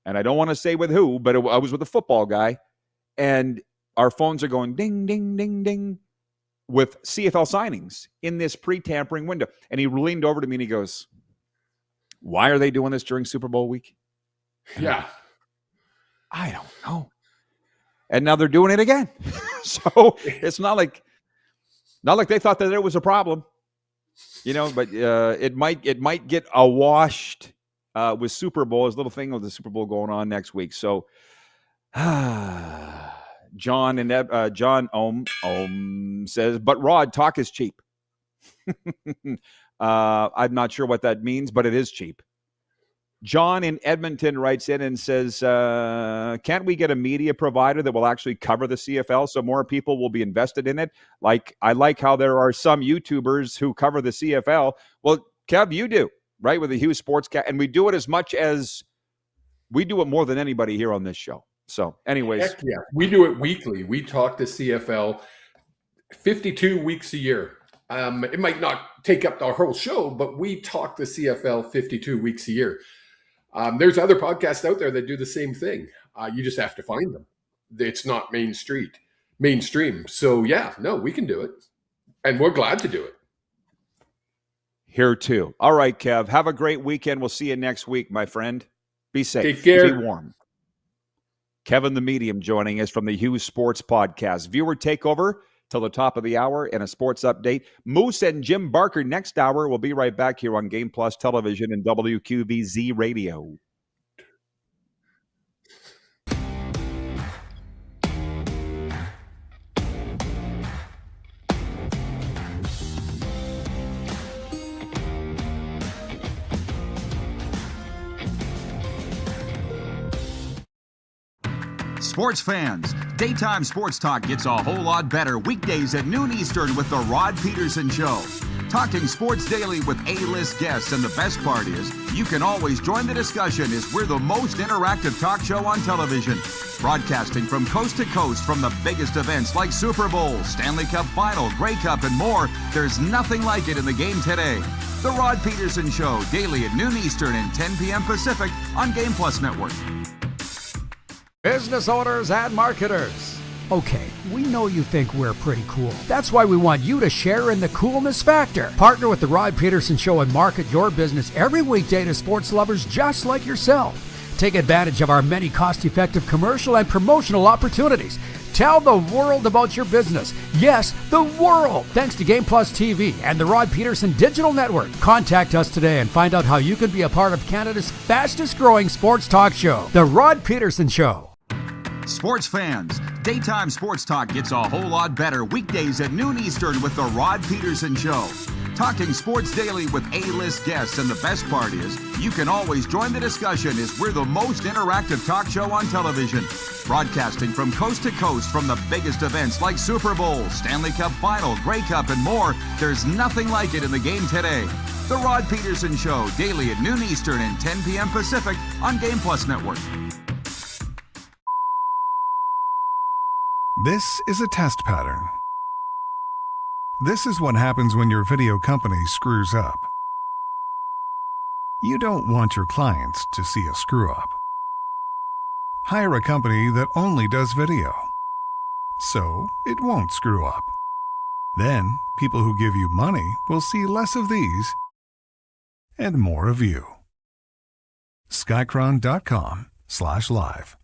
and I don't want to say with who, but I was with a football guy, and our phones are going ding, ding, ding, ding with CFL signings in this pre-tampering window. And he leaned over to me and he goes, why are they doing this during Super Bowl week? Yeah. I don't know. And now they're doing it again. So it's not like they thought that there was a problem, but it might get awashed with Super Bowl, his little thing with the Super Bowl going on next week. So John Ohm says, but Rod, talk is cheap. I'm not sure what that means, but it is cheap. John in Edmonton writes in and says, can't we get a media provider that will actually cover the CFL so more people will be invested in it? I like how there are some YouTubers who cover the CFL. Well, Kev, you do, right, with the Hughes Sportscast, and we do it we do it more than anybody here on this show. So anyways. Heck yeah. We do it weekly. We talk to CFL 52 weeks a year. It might not take up the whole show, but we talk to CFL 52 weeks a year. There's other podcasts out there that do the same thing. You just have to find them. It's not mainstream. So yeah, no, we can do it. And we're glad to do it. Here too. All right, Kev. Have a great weekend. We'll see you next week, my friend. Be safe. Take care. Be warm. Kevin the Medium joining us from the Hughes Sports Podcast. Viewer takeover till the top of the hour and a sports update. Moose and Jim Barker next hour. We'll be right back here on Game Plus Television and WQVZ Radio. Sports fans, daytime sports talk gets a whole lot better weekdays at noon Eastern with The Rod Pedersen Show. Talking sports daily with A-list guests, and the best part is, you can always join the discussion as we're the most interactive talk show on television. Broadcasting from coast to coast from the biggest events like Super Bowl, Stanley Cup Final, Grey Cup, and more, there's nothing like it in the game today. The Rod Pedersen Show, daily at noon Eastern and 10 p.m. Pacific on Game Plus Network. Business owners and marketers. Okay, we know you think we're pretty cool. That's why we want you to share in the coolness factor. Partner with the Rod Pedersen Show and market your business every weekday to sports lovers just like yourself. Take advantage of our many cost-effective commercial and promotional opportunities. Tell the world about your business. Yes, the world. Thanks to Game Plus TV and the Rod Pedersen Digital Network. Contact us today and find out how you can be a part of Canada's fastest growing sports talk show, The Rod Pedersen Show. Sports fans, daytime sports talk gets a whole lot better weekdays at noon Eastern with The Rod Pedersen Show. Talking sports daily with A-list guests, and the best part is, you can always join the discussion as we're the most interactive talk show on television. Broadcasting from coast to coast from the biggest events like Super Bowl, Stanley Cup Final, Grey Cup, and more, there's nothing like it in the game today. The Rod Pedersen Show, daily at noon Eastern and 10 p.m. Pacific on Game Plus Network. This is a test pattern. This is what happens when your video company screws up. You don't want your clients to see a screw-up. Hire a company that only does video, so it won't screw up. Then, people who give you money will see less of these and more of you. Skycron.com/live.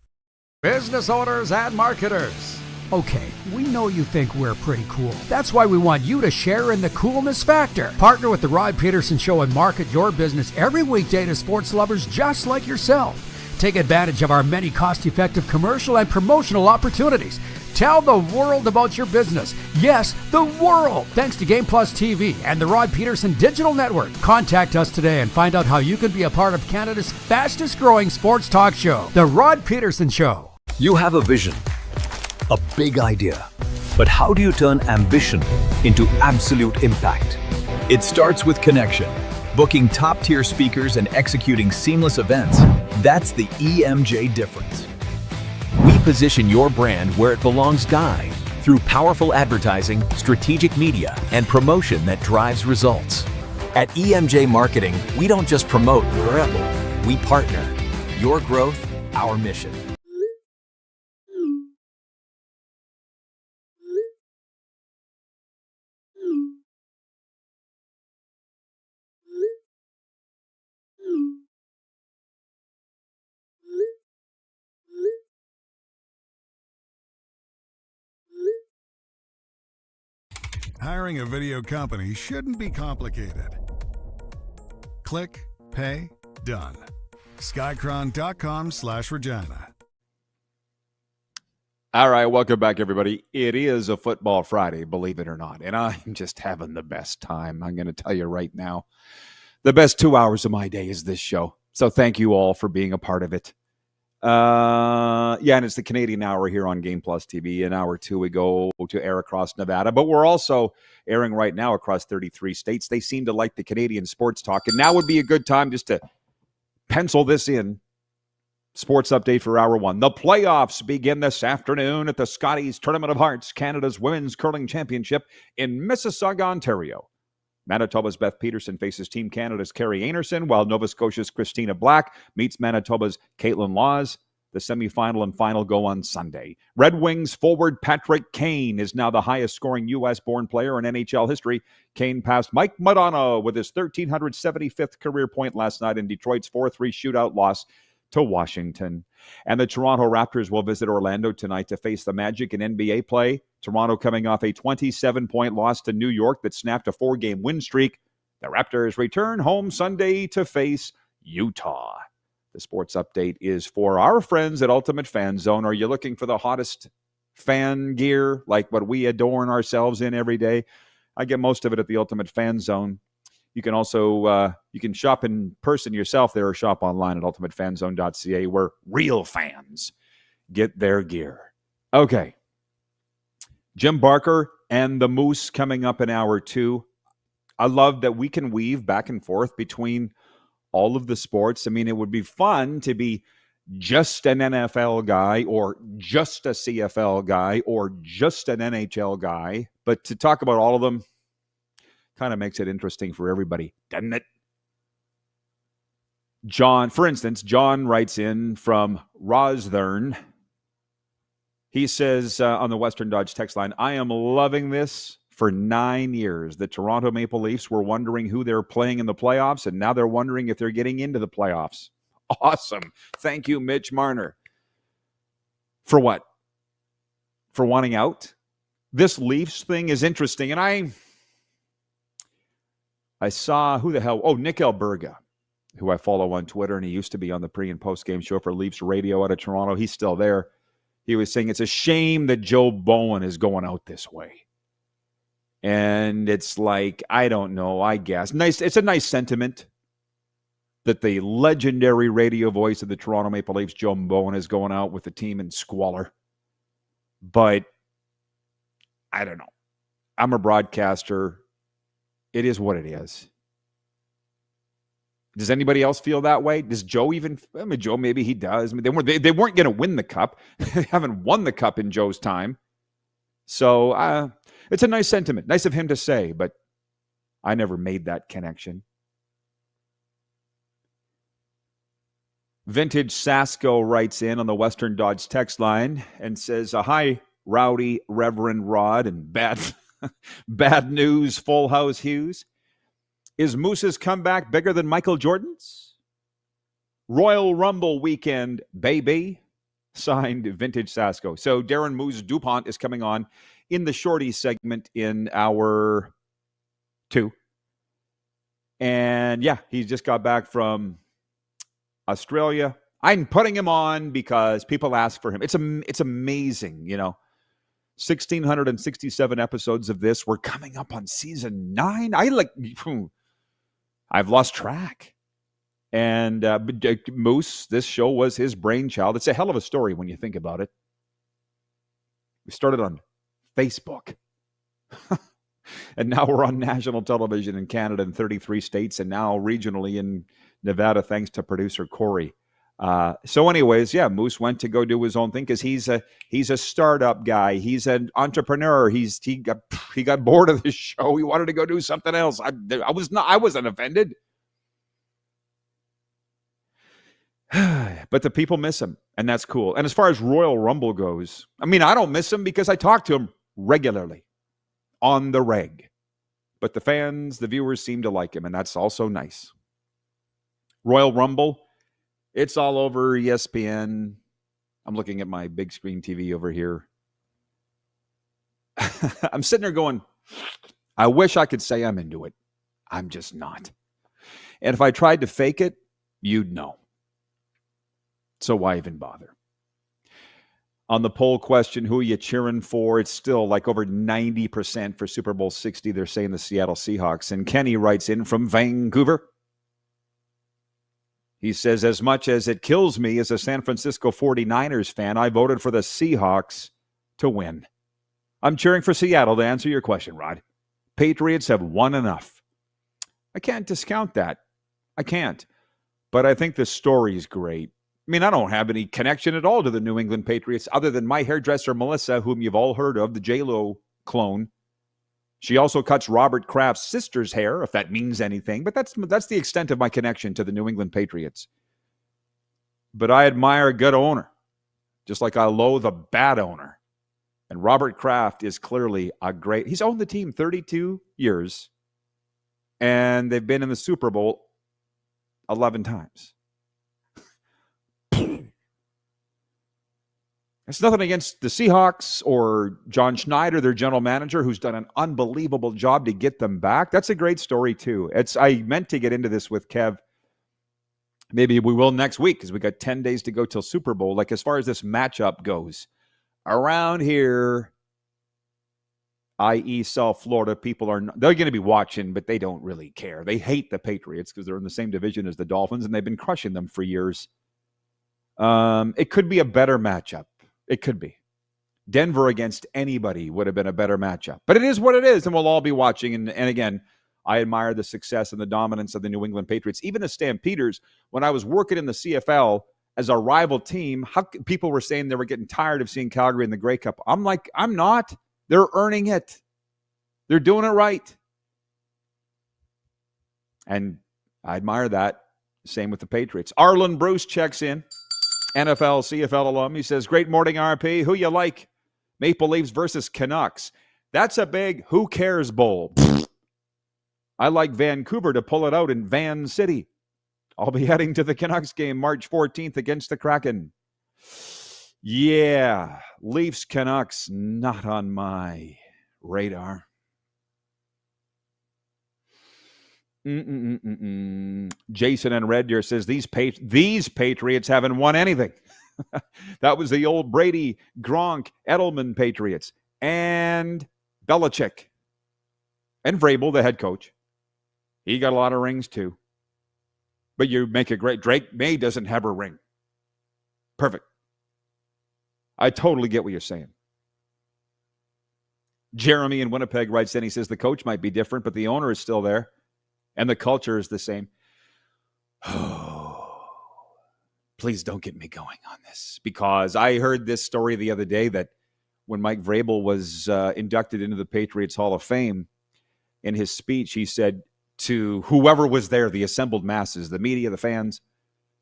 Business owners and marketers. Okay, we know you think we're pretty cool. That's why we want you to share in the coolness factor. Partner with the Rod Pedersen Show and market your business every weekday to sports lovers just like yourself. Take advantage of our many cost-effective commercial and promotional opportunities. Tell the world about your business. Yes, the world. Thanks to Game Plus TV and the Rod Pedersen Digital Network. Contact us today and find out how you can be a part of Canada's fastest-growing sports talk show, The Rod Pedersen Show. You have a vision, a big idea. But how do you turn ambition into absolute impact? It starts with connection. Booking top-tier speakers and executing seamless events. That's the EMJ difference. We position your brand where it belongs, Guy, through powerful advertising, strategic media, and promotion that drives results. At EMJ Marketing, we don't just promote your rebel, we partner. Your growth, our mission. Hiring a video company shouldn't be complicated. Click, pay, done. Skycron.com/Regina. All right, welcome back, everybody. It is a football Friday, believe it or not, and I'm just having the best time. I'm going to tell you right now, the best 2 hours of my day is this show. So thank you all for being a part of it. And it's the Canadian Hour here on Game Plus TV. In hour 2, we go to air across Nevada, but we're also airing right now across 33 states. They seem to like the Canadian sports talk, and now would be a good time just to pencil this in. Sports update for hour 1. The playoffs begin this afternoon at the Scotties Tournament of Hearts, Canada's Women's Curling Championship in Mississauga, Ontario. Manitoba's Beth Pedersen faces Team Canada's Carrie Anerson, while Nova Scotia's Christina Black meets Manitoba's Caitlin Laws. The semifinal and final go on Sunday. Red Wings forward Patrick Kane is now the highest-scoring U.S.-born player in NHL history. Kane passed Mike Modano with his 1,375th career point last night in Detroit's 4-3 shootout loss to Washington. And the Toronto Raptors will visit Orlando tonight to face the Magic in NBA play. Toronto coming off a 27-point loss to New York that snapped a 4-game win streak. The Raptors return home Sunday to face Utah. The sports update is for our friends at Ultimate Fan Zone. Are you looking for the hottest fan gear like what we adorn ourselves in every day? I get most of it at the Ultimate Fan Zone. You can also you can shop in person yourself there or shop online at ultimatefanzone.ca where real fans get their gear. Okay. Jim Barker and the Moose coming up in hour 2. I love that we can weave back and forth between all of the sports. I mean, it would be fun to be just an NFL guy or just a CFL guy or just an NHL guy. But to talk about all of them kind of makes it interesting for everybody, doesn't it? John, for instance, John writes in from Rosthern. He says on the Western Dodge text line, I am loving this. For 9 years, the Toronto Maple Leafs were wondering who they're playing in the playoffs, and now they're wondering if they're getting into the playoffs. Awesome. Thank you, Mitch Marner. For what? For wanting out? This Leafs thing is interesting, and I saw, who the hell? Oh, Nick Alberga, who I follow on Twitter, and he used to be on the pre- and post-game show for Leafs Radio out of Toronto. He's still there. He was saying it's a shame that Joe Bowen is going out this way. And it's like, I don't know, I guess. Nice. It's a nice sentiment that the legendary radio voice of the Toronto Maple Leafs, Joe Bowen, is going out with the team in squalor. But I don't know. I'm a broadcaster. It is what it is. Does anybody else feel that way? Does Joe even? I mean, Joe, maybe he does. I mean, they weren't going to win the cup. They haven't won the cup in Joe's time. So it's a nice sentiment. Nice of him to say, but I never made that connection. Vintage Sasko writes in on the Western Dodge text line and says, hi, Rowdy, Reverend Rod, and bad news, Full House Hughes. Is Moose's comeback bigger than Michael Jordan's? Royal Rumble weekend, baby. Signed, Vintage Sasko. So Darren Moose DuPont is coming on in the shorty segment in hour 2. And yeah, he just got back from Australia, I'm putting him on because people ask for him. It's amazing, 1,667 episodes of this. We're coming up on season 9. I've lost track. And Moose, this show was his brainchild. It's a hell of a story when you think about it. We started on Facebook. And now we're on national television in Canada in 33 states and now regionally in Nevada, thanks to producer Corey. So anyways, yeah, Moose went to go do his own thing because he's a startup guy. He's an entrepreneur. He got bored of this show. He wanted to go do something else. I wasn't offended. But the people miss him, and that's cool. And as far as Royal Rumble goes, I don't miss him because I talk to him regularly on the reg. But the fans, the viewers seem to like him, and that's also nice. Royal Rumble, it's all over ESPN. I'm looking at my big screen TV over here. I'm sitting there going, I wish I could say I'm into it. I'm just not. And if I tried to fake it, you'd know. So why even bother? On the poll question, who are you cheering for? It's still like over 90% for Super Bowl 60. They're saying the Seattle Seahawks. And Kenny writes in from Vancouver. He says, as much as it kills me as a San Francisco 49ers fan, I voted for the Seahawks to win. I'm cheering for Seattle to answer your question, Rod. Patriots have won enough. I can't discount that. I can't. But I think the story's great. I don't have any connection at all to the New England Patriots other than my hairdresser, Melissa, whom you've all heard of, the J-Lo clone. She also cuts Robert Kraft's sister's hair, if that means anything. But that's the extent of my connection to the New England Patriots. But I admire a good owner, just like I loathe a bad owner. And Robert Kraft is clearly he's owned the team 32 years, and they've been in the Super Bowl 11 times. It's nothing against the Seahawks or John Schneider, their general manager, who's done an unbelievable job to get them back. That's a great story, too. I meant to get into this with Kev. Maybe we will next week because we got 10 days to go till Super Bowl. Like, as far as this matchup goes, around here, i.e. South Florida, they're going to be watching, but they don't really care. They hate the Patriots because they're in the same division as the Dolphins, and they've been crushing them for years. It could be a better matchup. It could be. Denver against anybody would have been a better matchup. But it is what it is, and we'll all be watching. And again, I admire the success and the dominance of the New England Patriots. Even the Stampeders, when I was working in the CFL as a rival team, people were saying they were getting tired of seeing Calgary in the Grey Cup. I'm like, I'm not. They're earning it. They're doing it right. And I admire that. Same with the Patriots. Arlen Bruce checks in. NFL, CFL alum. He says, great morning, RP. Who you like? Maple Leafs versus Canucks. That's a big who cares bowl. I like Vancouver to pull it out in Van City. I'll be heading to the Canucks game March 14th against the Kraken. Yeah, Leafs, Canucks, not on my radar. Jason and Red Deer says these Patriots haven't won anything. That was the old Brady, Gronk, Edelman Patriots, and Belichick, and Vrabel, the head coach. He got a lot of rings too. But you make a great Drake May doesn't have a ring. Perfect. I totally get what you're saying. Jeremy in Winnipeg writes in. He says the coach might be different, but the owner is still there. And the culture is the same. Oh, please don't get me going on this. Because I heard this story the other day that when Mike Vrabel was inducted into the Patriots Hall of Fame, in his speech, he said to whoever was there, the assembled masses, the media, the fans,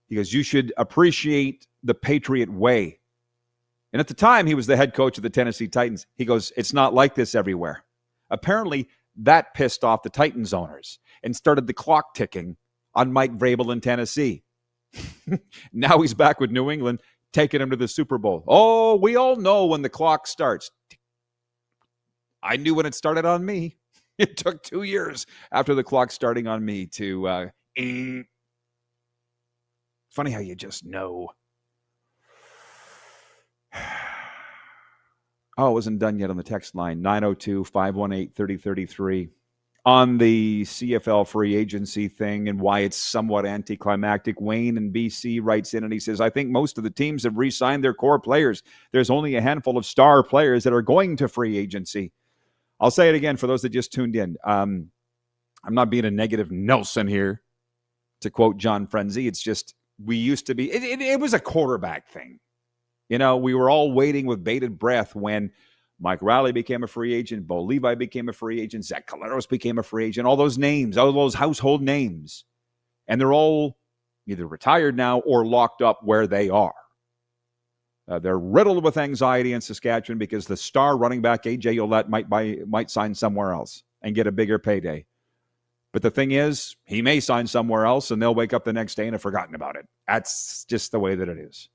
he goes, you should appreciate the Patriot way. And at the time, he was the head coach of the Tennessee Titans. He goes, it's not like this everywhere. Apparently, that pissed off the Titans owners and started the clock ticking on Mike Vrabel in Tennessee. Now he's back with New England, taking him to the Super Bowl. Oh, we all know when the clock starts. I knew when it started on me. It took 2 years after the clock starting on me to Funny how you just know. Oh, it wasn't done yet on the text line. 902-518-3033. On the CFL free agency thing and why it's somewhat anticlimactic, Wayne in BC writes in and he says, I think most of the teams have re-signed their core players. There's only a handful of star players that are going to free agency. I'll say it again for those that just tuned in. I'm not being a negative Nelson here, to quote John Frenzy. It's just we used to be, it was a quarterback thing. You know, we were all waiting with bated breath when Mike Riley became a free agent, Bo Levi became a free agent, Zach Caleros became a free agent, all those names, all those household names. And they're all either retired now or locked up where they are. They're riddled with anxiety in Saskatchewan because the star running back, A.J. Ouellette, might sign somewhere else and get a bigger payday. But the thing is, he may sign somewhere else and they'll wake up the next day and have forgotten about it. That's just the way that it is.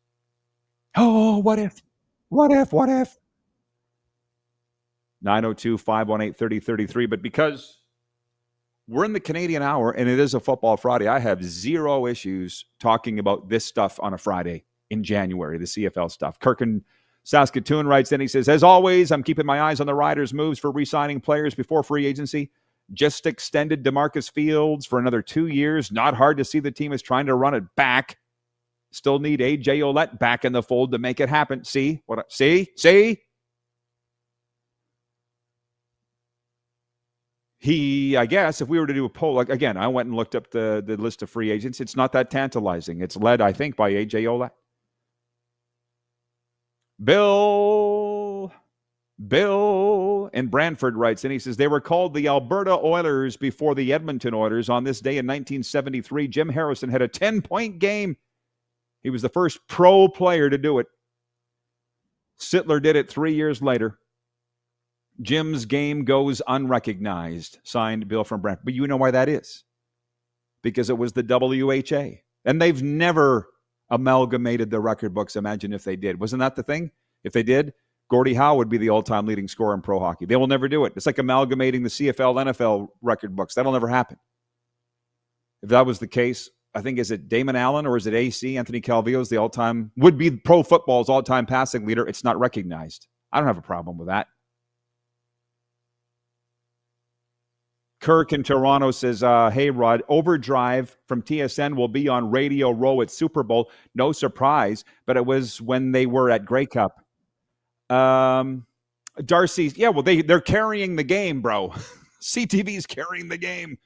Oh, what if? What if? What if? 902-518-3033. But because we're in the Canadian hour and it is a football Friday, I have zero issues talking about this stuff on a Friday in January, the CFL stuff. Kirk in Saskatoon writes in, he says, as always, I'm keeping my eyes on the Riders' moves for re-signing players before free agency. Just extended DeMarcus Fields for another 2 years. Not hard to see the team is trying to run it back. Still need A.J. Ouellette back in the fold to make it happen. See? I guess, if we were to do a poll, like again, I went and looked up the list of free agents. It's not that tantalizing. It's led, I think, by A.J. Ouellette. Bill in Brantford writes, and he says, they were called the Alberta Oilers before the Edmonton Oilers. On this day in 1973, Jim Harrison had a 10-point game. He was the first pro player to do it. Sittler did it 3 years later. Jim's game goes unrecognized. Signed, Bill from Brantford. But you know why that is. Because it was the WHA. And they've never amalgamated the record books. Imagine if they did. Wasn't that the thing? If they did, Gordie Howe would be the all-time leading scorer in pro hockey. They will never do it. It's like amalgamating the CFL, NFL record books. That'll never happen. If that was the case, I think, is it Damon Allen or is it AC? Anthony Calvillo's the all-time, would be pro football's all-time passing leader. It's not recognized. I don't have a problem with that. Kirk in Toronto says, hey, Rod, Overdrive from TSN will be on Radio Row at Super Bowl. No surprise, but it was when they were at Grey Cup. Darcy's, yeah, well, they're carrying the game, bro. CTV's carrying the game.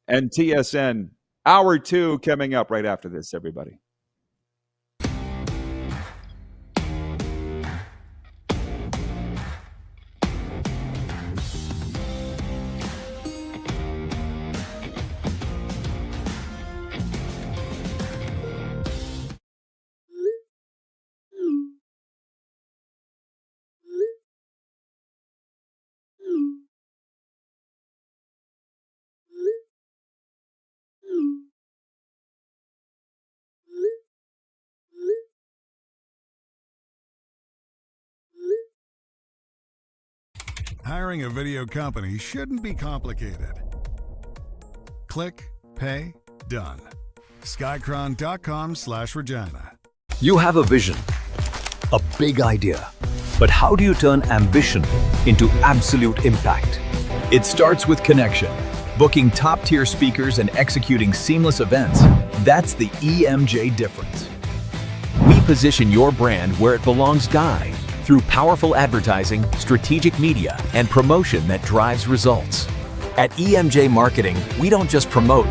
And TSN, hour 2 coming up right after this, everybody. Hiring a video company shouldn't be complicated. Click, pay, done. Skycron.com/Regina. You have a vision, a big idea, but how do you turn ambition into absolute impact? It starts with connection, booking top-tier speakers and executing seamless events. That's the EMJ difference. We position your brand where it belongs, Guy, through powerful advertising, strategic media, and promotion that drives results. At EMJ Marketing, we don't just promote,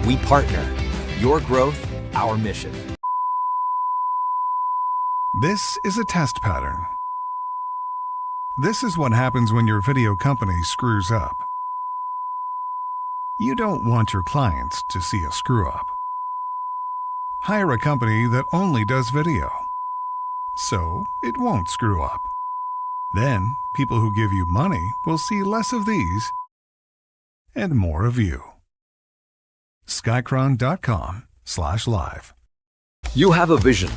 we partner. Your growth, our mission. This is a test pattern. This is what happens when your video company screws up. You don't want your clients to see a screw-up. Hire a company that only does video, so it won't screw up. Then, people who give you money will see less of these and more of you. Skycron.com/live. You have a vision,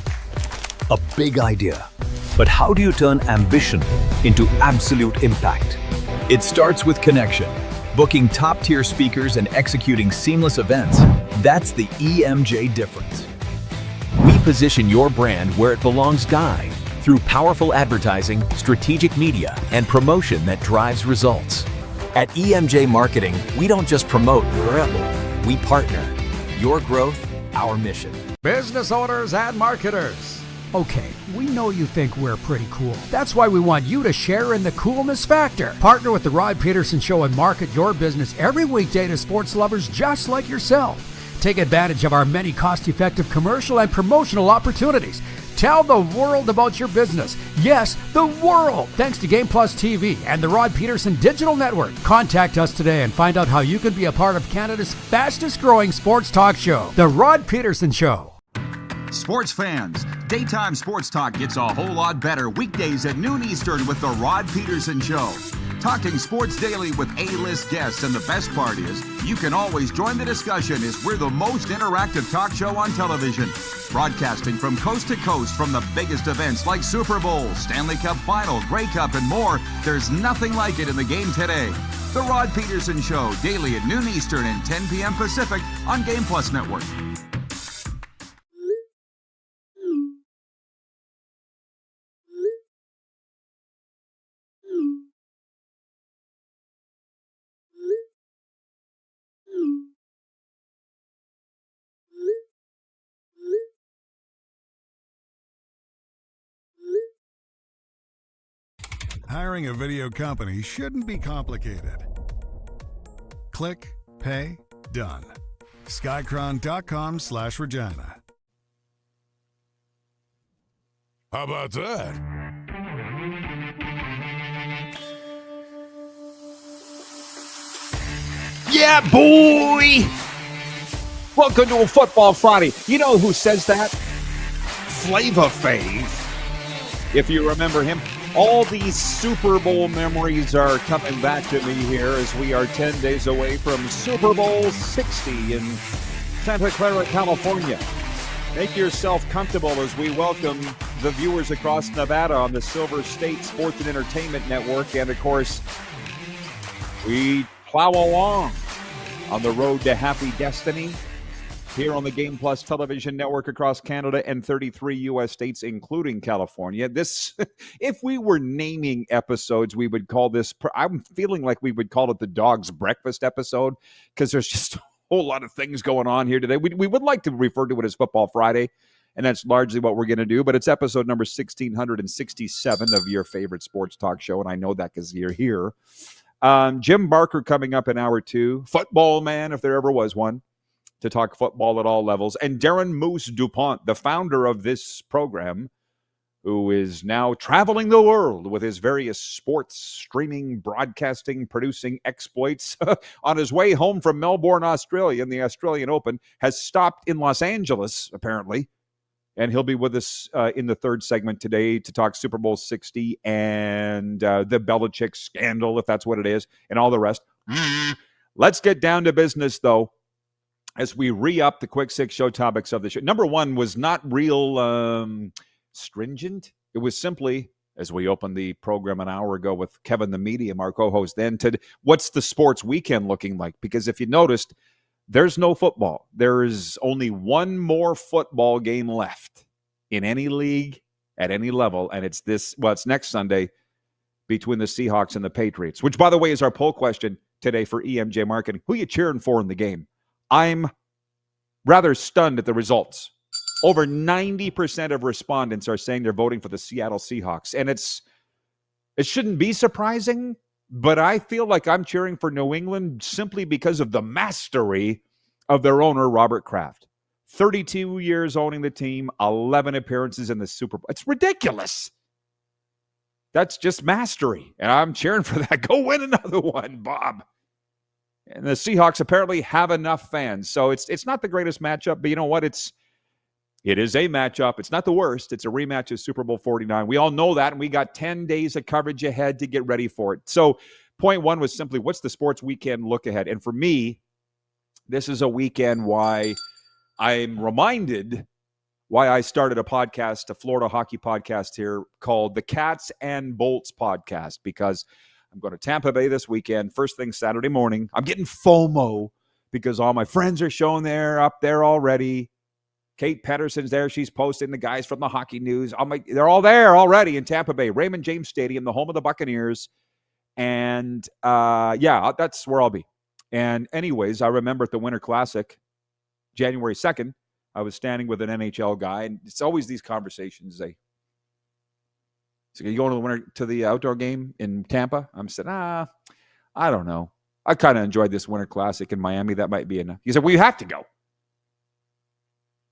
a big idea, but how do you turn ambition into absolute impact? It starts with connection, Booking top-tier speakers and executing seamless events, that's the EMJ difference. We position your brand where it belongs, Guy, through powerful advertising, strategic media, and promotion that drives results. At EMJ Marketing, we don't just promote, we partner. Your growth, our mission. Business owners and marketers. Okay, we know you think we're pretty cool. That's why we want you to share in the coolness factor. Partner with The Rod Pedersen Show and market your business every weekday to sports lovers just like yourself. Take advantage of our many cost-effective commercial and promotional opportunities. Tell the world about your business. Yes, the world. Thanks to Game Plus TV and the Rod Pedersen Digital Network. Contact us today and find out how you can be a part of Canada's fastest growing sports talk show, The Rod Pedersen Show. Sports fans, daytime sports talk gets a whole lot better weekdays at noon Eastern with The Rod Pedersen Show. Talking sports daily with A-list guests, and the best part is, you can always join the discussion as we're the most interactive talk show on television. Broadcasting from coast to coast from the biggest events like Super Bowl, Stanley Cup Final, Grey Cup, and more, there's nothing like it in the game today. The Rod Pedersen Show, daily at noon Eastern and 10 p.m. Pacific on Game Plus Network. Hiring a video company shouldn't be complicated. Click, pay, done. Skycron.com/Regina. How about that? Yeah, boy! Welcome to a Football Friday. You know who says that? Flava Fave. If you remember him. All these Super Bowl memories are coming back to me here as we are 10 days away from Super Bowl 60 in Santa Clara, California. Make yourself comfortable as we welcome the viewers across Nevada on the Silver State Sports and Entertainment Network. And, of course, we plow along on the road to happy destiny here on the Game Plus television network across Canada and 33 U.S. states, including California. This, if we were naming episodes, we would call this, I'm feeling like we would call it the Dog's Breakfast episode, because there's just a whole lot of things going on here today. We would like to refer to it as Football Friday, and that's largely what we're going to do, but it's episode number 1667 of your favorite sports talk show, and I know that because you're here. Jim Barker coming up in hour 2, football man, if there ever was one, to talk football at all levels. And Darren Moose DuPont, the founder of this program, who is now traveling the world with his various sports, streaming, broadcasting, producing exploits. On his way home from Melbourne, Australia, in the Australian Open, has stopped in Los Angeles, apparently. And he'll be with us in the third segment today to talk Super Bowl 60 and the Belichick scandal, if that's what it is, and all the rest. Let's get down to business, though, as we re-up the quick 6 show topics of the show. Number 1 was not real stringent. It was simply, as we opened the program an hour ago with Kevin the Medium, our co-host then, to what's the sports weekend looking like? Because if you noticed, there's no football. There is only one more football game left in any league at any level, and it's next Sunday between the Seahawks and the Patriots, which, by the way, is our poll question today for EMJ Marketing. Who are you cheering for in the game? I'm rather stunned at the results. Over 90% of respondents are saying they're voting for the Seattle Seahawks. And it shouldn't be surprising, but I feel like I'm cheering for New England simply because of the mastery of their owner, Robert Kraft. 32 years owning the team, 11 appearances in the Super Bowl. It's ridiculous. That's just mastery. And I'm cheering for that. Go win another one, Bob. And the Seahawks apparently have enough fans. So it's not the greatest matchup, but you know what? It is a matchup. It's not the worst. It's a rematch of Super Bowl 49. We all know that, and we got 10 days of coverage ahead to get ready for it. So point 1 was simply, what's the sports weekend look ahead? And for me, this is a weekend why I'm reminded why I started a podcast, a Florida hockey podcast here called the Cats and Bolts podcast, because I'm going to Tampa Bay this weekend, first thing Saturday morning. I'm getting FOMO because all my friends are showing up there already. Kate Pedersen's there. She's posting the guys from the Hockey News. They're all there already in Tampa Bay, Raymond James Stadium, the home of the Buccaneers. And, that's where I'll be. And anyways, I remember at the Winter Classic, January 2nd, I was standing with an NHL guy, and it's always these conversations. So you going to the outdoor game in Tampa? I'm saying, I don't know. I kind of enjoyed this Winter Classic in Miami. That might be enough. He said, well, you have to go.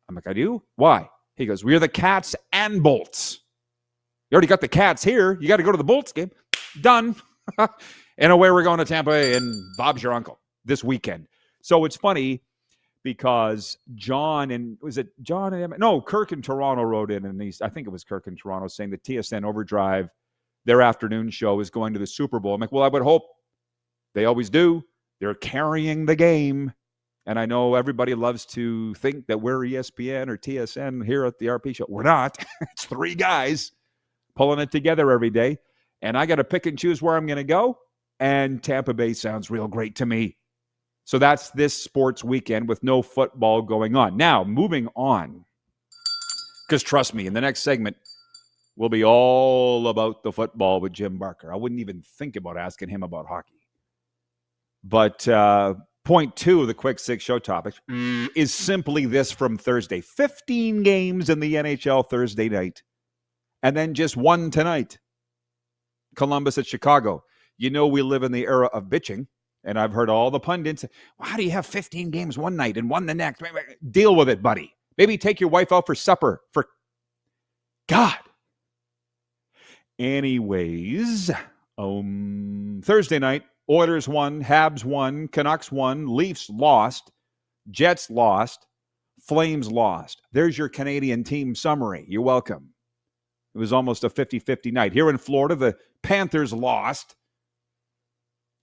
I'm like, I do? Why? He goes, we're the Cats and Bolts. You already got the Cats here. You got to go to the Bolts game. Done. And away we're going to Tampa Bay, and Bob's your uncle this weekend. So it's funny because Kirk in Toronto wrote in, and I think it was Kirk in Toronto, saying that TSN Overdrive, their afternoon show, is going to the Super Bowl. I'm like, well, I would hope. They always do. They're carrying the game. And I know everybody loves to think that we're ESPN or TSN here at the RP show. We're not. It's three guys pulling it together every day. And I got to pick and choose where I'm going to go. And Tampa Bay sounds real great to me. So that's this sports weekend with no football going on. Now, moving on. Because trust me, in the next segment, we'll be all about the football with Jim Barker. I wouldn't even think about asking him about hockey. But point 2 of the Quick Six show topic is simply this from Thursday. 15 games in the NHL Thursday night. And then just one tonight. Columbus at Chicago. You know we live in the era of bitching. And I've heard all the pundits, well, how do you have 15 games one night and one the next? Deal with it, buddy. Maybe take your wife out for supper. For God. Anyways, Thursday night, Oilers won, Habs won, Canucks won, Leafs lost, Jets lost, Flames lost. There's your Canadian team summary. You're welcome. It was almost a 50-50 night. Here in Florida, the Panthers lost.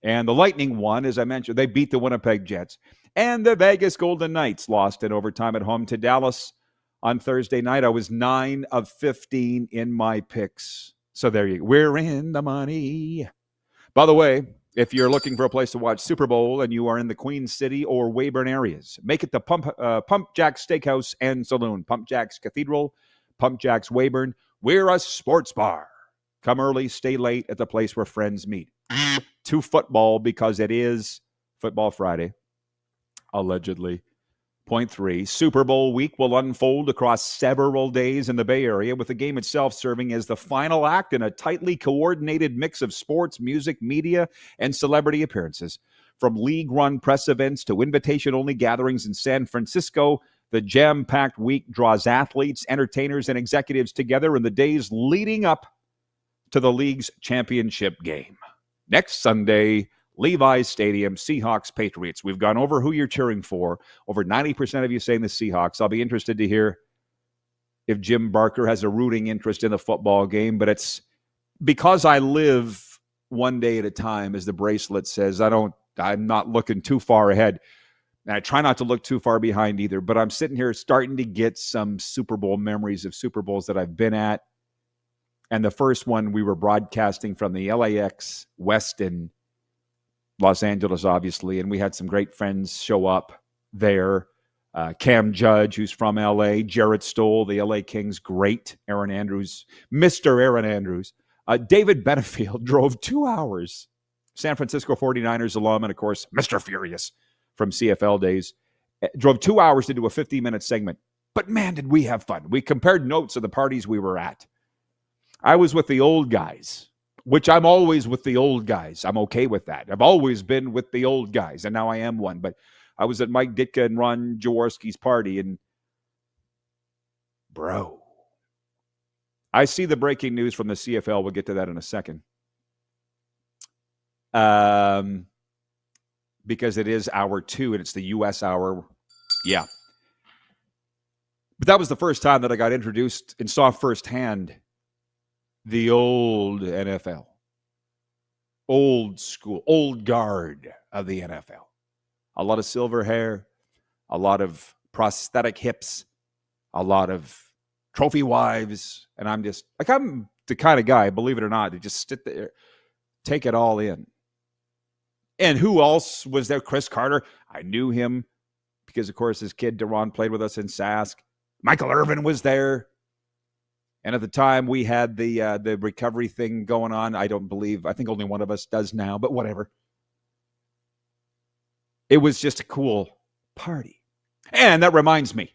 And the Lightning won, as I mentioned. They beat the Winnipeg Jets. And the Vegas Golden Knights lost in overtime at home to Dallas on Thursday night. I was 9 of 15 in my picks. So there you go. We're in the money. By the way, if you're looking for a place to watch Super Bowl and you are in the Queen City or Weyburn areas, make it the Pump Jack's Steakhouse and Saloon. Pump Jack's Cathedral, Pump Jack's Weyburn. We're a sports bar. Come early, stay late at the place where friends meet. To football, because it is Football Friday, allegedly. Point 3, Super Bowl week will unfold across several days in the Bay Area, with the game itself serving as the final act in a tightly coordinated mix of sports, music, media, and celebrity appearances. From league-run press events to invitation-only gatherings in San Francisco, the jam-packed week draws athletes, entertainers, and executives together in the days leading up to the league's championship game. Next Sunday, Levi's Stadium, Seahawks, Patriots. We've gone over who you're cheering for. Over 90% of you saying the Seahawks. I'll be interested to hear if Jim Barker has a rooting interest in the football game. But it's because I live one day at a time, as the bracelet says. I'm not looking too far ahead. And I try not to look too far behind either. But I'm sitting here starting to get some Super Bowl memories of Super Bowls that I've been at. And the first one, we were broadcasting from the LAX West in Los Angeles, obviously, and we had some great friends show up there. Cam Judge, who's from LA, Jarrett Stoll, the LA Kings, great. Aaron Andrews, Mr. Aaron Andrews. David Benefield drove 2 hours. San Francisco 49ers alum, and of course, Mr. Furious from CFL days. Drove 2 hours to do a 50-minute segment. But man, did we have fun. We compared notes of the parties we were at. I was with the old guys, which I'm always with the old guys. I'm okay with that. I've always been with the old guys, and now I am one. But I was at Mike Ditka and Ron Jaworski's party, and bro, I see the breaking news from the CFL. We'll get to that in a second. Because it is hour 2, and it's the U.S. hour. Yeah. But that was the first time that I got introduced and saw firsthand the old NFL, old school, old guard of the NFL. A lot of silver hair, a lot of prosthetic hips, a lot of trophy wives. And I'm just like, I'm the kind of guy, believe it or not, to just sit there take it all in. And who else was there? Chris Carter. I knew him because, of course, his kid, Deron, played with us in Sask. Michael Irvin was there. And at the time, we had the recovery thing going on. I think only one of us does now, but whatever. It was just a cool party. And that reminds me,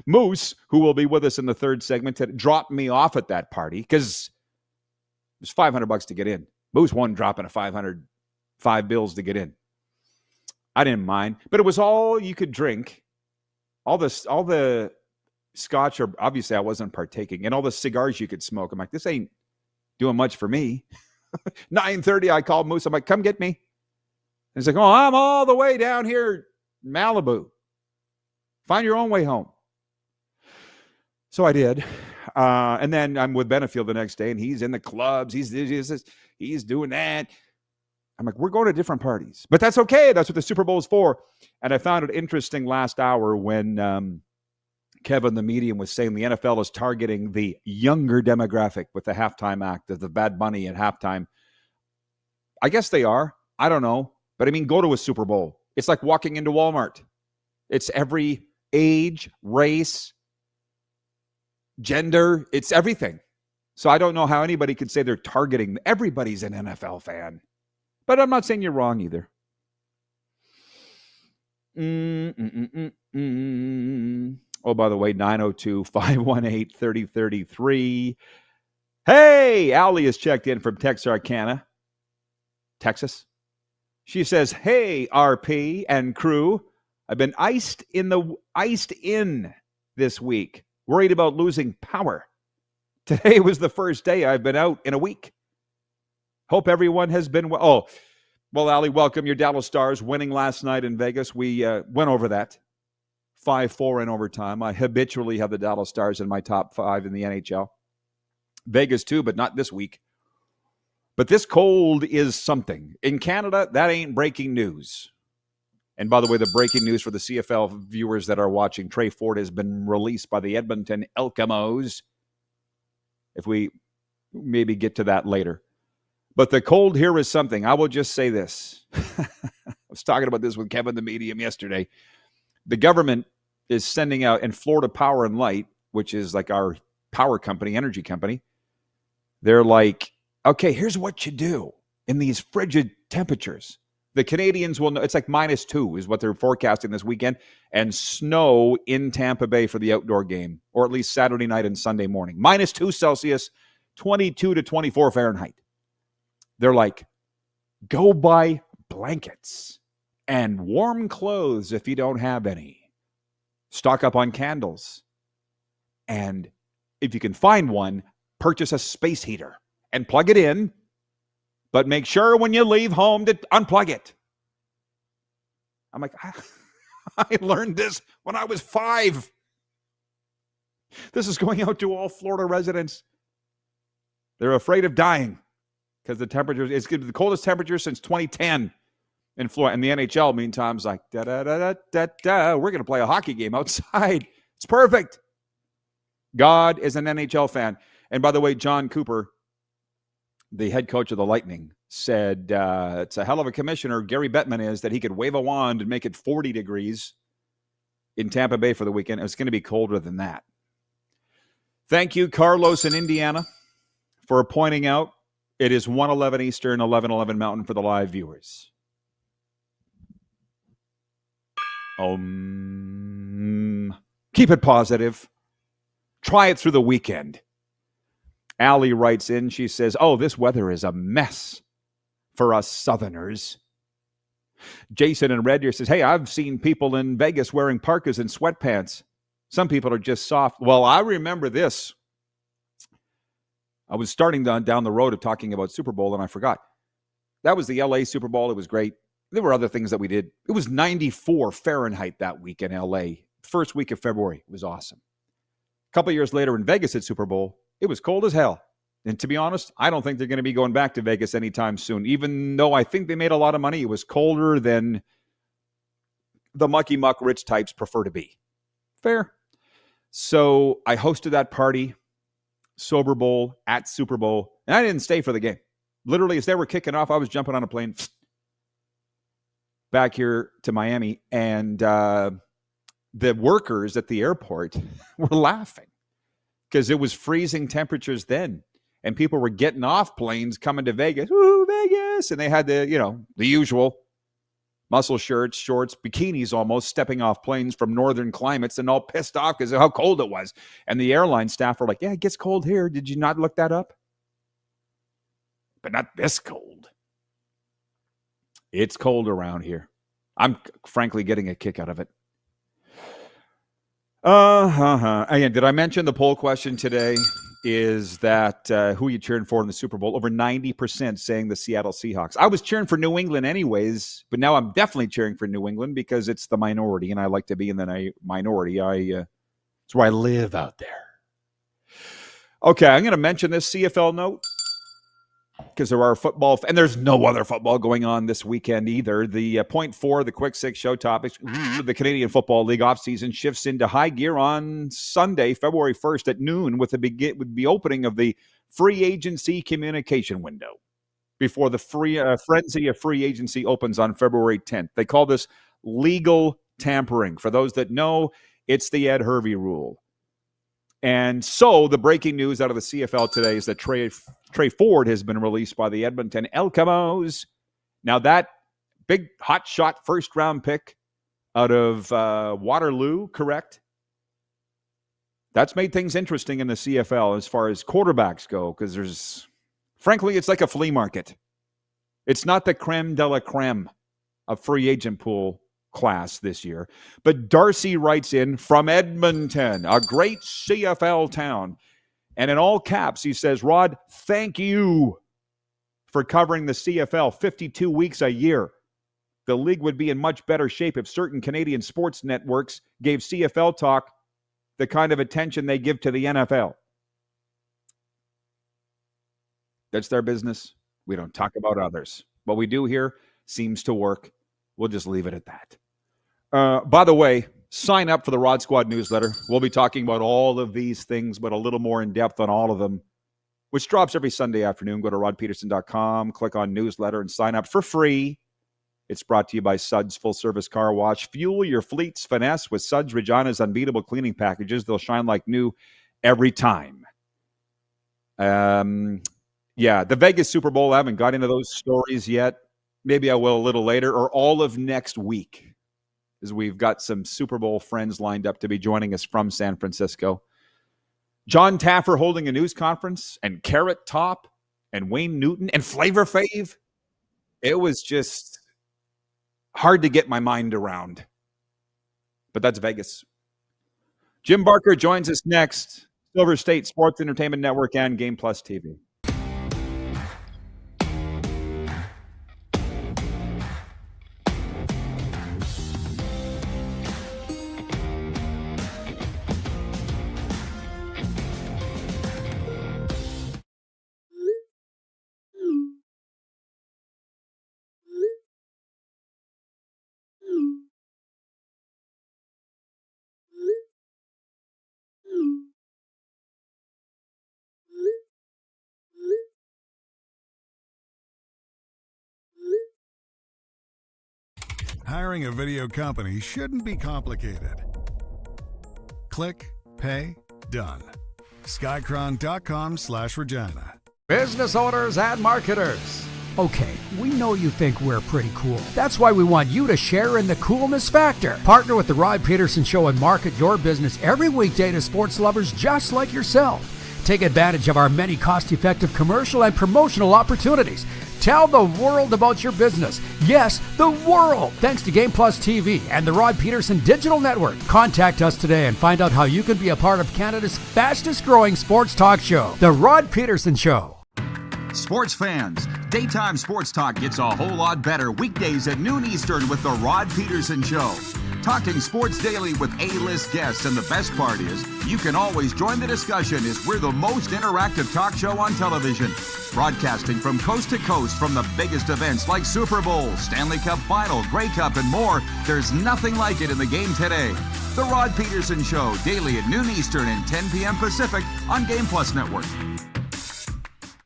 Moose, who will be with us in the third segment, dropped me off at that party because it was $500 to get in. Moose won dropping $5 bills to get in. I didn't mind, but it was all you could drink. All the scotch, or obviously I wasn't partaking, and all the cigars you could smoke. I'm like, this ain't doing much for me. 9:30, I called Moose. I'm like, come get me. And he's like, oh, I'm all the way down here, Malibu. Find your own way home. So I did. And then I'm with Benefield the next day, and he's in the clubs. He's doing that. I'm like, we're going to different parties. But that's okay. That's what the Super Bowl is for. And I found it interesting last hour when Kevin, the medium, was saying the NFL is targeting the younger demographic with the halftime act of the Bad Bunny at halftime. I guess they are. I don't know. But I mean, go to a Super Bowl. It's like walking into Walmart. It's every age, race, gender. It's everything. So I don't know how anybody could say they're targeting. Everybody's an NFL fan. But I'm not saying you're wrong either. Oh, by the way, 902-518-3033. Hey, Allie is checked in from Texarkana, Texas. She says, hey, RP and crew. I've been iced in this week. Worried about losing power. Today was the first day I've been out in a week. Hope everyone has been well. Oh, well, Allie, welcome. Your Dallas Stars winning last night in Vegas. We went over that. 5-4 in overtime. I habitually have the Dallas Stars in my top 5 in the NHL. Vegas too, but not this week. But this cold is something. In Canada, that ain't breaking news. And by the way, the breaking news for the CFL viewers that are watching, Trey Ford has been released by the Edmonton Elkamos. If we maybe get to that later. But the cold here is something. I will just say this. I was talking about this with Kevin, the medium, yesterday. The government is sending out, and Florida Power and Light, which is like our power company, energy company, they're like, okay, here's what you do in these frigid temperatures. The Canadians will know, it's like -2 is what they're forecasting this weekend, and snow in Tampa Bay for the outdoor game, or at least Saturday night and Sunday morning. -2 Celsius, 22 to 24 Fahrenheit. They're like, go buy blankets and warm clothes if you don't have any. Stock up on candles. And if you can find one, purchase a space heater and plug it in. But make sure when you leave home to unplug it. I'm like, I learned this when I was 5. This is going out to all Florida residents. They're afraid of dying because the temperature is going to be the coldest temperature since 2010 in Florida. And the NHL, meantime, is like, we're going to play a hockey game outside. It's perfect. God is an NHL fan. And by the way, John Cooper, the head coach of the Lightning, said it's a hell of a commissioner, Gary Bettman is, that he could wave a wand and make it 40 degrees in Tampa Bay for the weekend. It's going to be colder than that. Thank you, Carlos in Indiana, for pointing out it is 1:11 Eastern, 11:11 Mountain for the live viewers. Keep it positive. Try it through the weekend. Allie writes in, she says, oh, this weather is a mess for us Southerners. Jason in Red Deer says, hey, I've seen people in Vegas wearing parkas and sweatpants. Some people are just soft. Well, I remember this. I was starting down the road of talking about Super Bowl, and I forgot. That was the LA Super Bowl. It was great. There were other things that we did. It was 94 Fahrenheit that week in LA. First week of February. It was awesome. A couple years later in Vegas at Super Bowl, it was cold as hell. And to be honest, I don't think they're going to be going back to Vegas anytime soon. Even though I think they made a lot of money, it was colder than the mucky muck rich types prefer to be. Fair. So I hosted that party, Sober Bowl, at Super Bowl, and I didn't stay for the game. literally, as they were kicking off, I was jumping on a plane back here to Miami, and the workers at the airport were laughing because it was freezing temperatures then, and people were getting off planes coming to Vegas. Ooh, Vegas! And they had the usual muscle shirts, shorts, bikinis almost, stepping off planes from northern climates and all pissed off because of how cold it was. And the airline staff were like, yeah, it gets cold here. Did you not look that up? But not this cold. It's cold around here. I'm frankly getting a kick out of it. Again, did I mention the poll question today is that who are you cheering for in the Super Bowl? Over 90% saying the Seattle Seahawks. I was cheering for New England anyways, but now I'm definitely cheering for New England because it's the minority, and I like to be in the minority. It's where I live out there. Okay, I'm going to mention this CFL note because there are football, and there's no other football going on this weekend either. The point 4, the Quick Six show topics, the Canadian Football League offseason shifts into high gear on Sunday, February 1st at noon with the opening of the free agency communication window before the frenzy of free agency opens on February 10th. They call this legal tampering. For those that know, it's the Ed Hervey rule. And so the breaking news out of the CFL today is that Trey Ford has been released by the Edmonton Elcamos. Now that big hotshot first-round pick out of Waterloo, correct? That's made things interesting in the CFL as far as quarterbacks go because frankly, it's like a flea market. It's not the creme de la creme of free agent pool class this year. But Darcy writes in from Edmonton, a great CFL town. And in all caps, he says, Rod, thank you for covering the CFL 52 weeks a year. The league would be in much better shape if certain Canadian sports networks gave CFL talk the kind of attention they give to the NFL. That's their business. We don't talk about others. What we do here seems to work. We'll just leave it at that. By the way, sign up for the Rod Squad newsletter. We'll be talking about all of these things, but a little more in depth on all of them, which drops every Sunday afternoon. Go to rodpeterson.com, click on newsletter, and sign up for free. It's brought to you by Suds Full Service Car Wash. Fuel your fleet's finesse with Suds Regina's unbeatable cleaning packages. They'll shine like new every time. The Vegas Super Bowl, I haven't got into those stories yet. Maybe I will a little later, or all of next week, as we've got some Super Bowl friends lined up to be joining us from San Francisco. John Taffer holding a news conference, and Carrot Top, and Wayne Newton, and Flavor Fave. It was just hard to get my mind around. But that's Vegas. Jim Barker joins us next. Silver State Sports Entertainment Network and Game Plus TV. Hiring a video company shouldn't be complicated. Click, pay, done. Skycron.com/Regina. Business owners and marketers. Okay, we know you think we're pretty cool. That's why we want you to share in the coolness factor. Partner with the Rod Pedersen Show and market your business every weekday to sports lovers just like yourself. Take advantage of our many cost-effective commercial and promotional opportunities. Tell the world about your business. Yes, the world. Thanks to Game Plus TV and the Rod Pedersen Digital Network. Contact us today and find out how you can be a part of Canada's fastest-growing sports talk show, The Rod Pedersen Show. Sports fans, daytime sports talk gets a whole lot better weekdays at noon Eastern with The Rod Pedersen Show. Talking sports daily with A-list guests, and the best part is, you can always join the discussion as we're the most interactive talk show on television. Broadcasting from coast to coast from the biggest events like Super Bowl, Stanley Cup Final, Grey Cup, and more, there's nothing like it in the game today. The Rod Pedersen Show, daily at noon Eastern and 10 p.m. Pacific on Game Plus Network.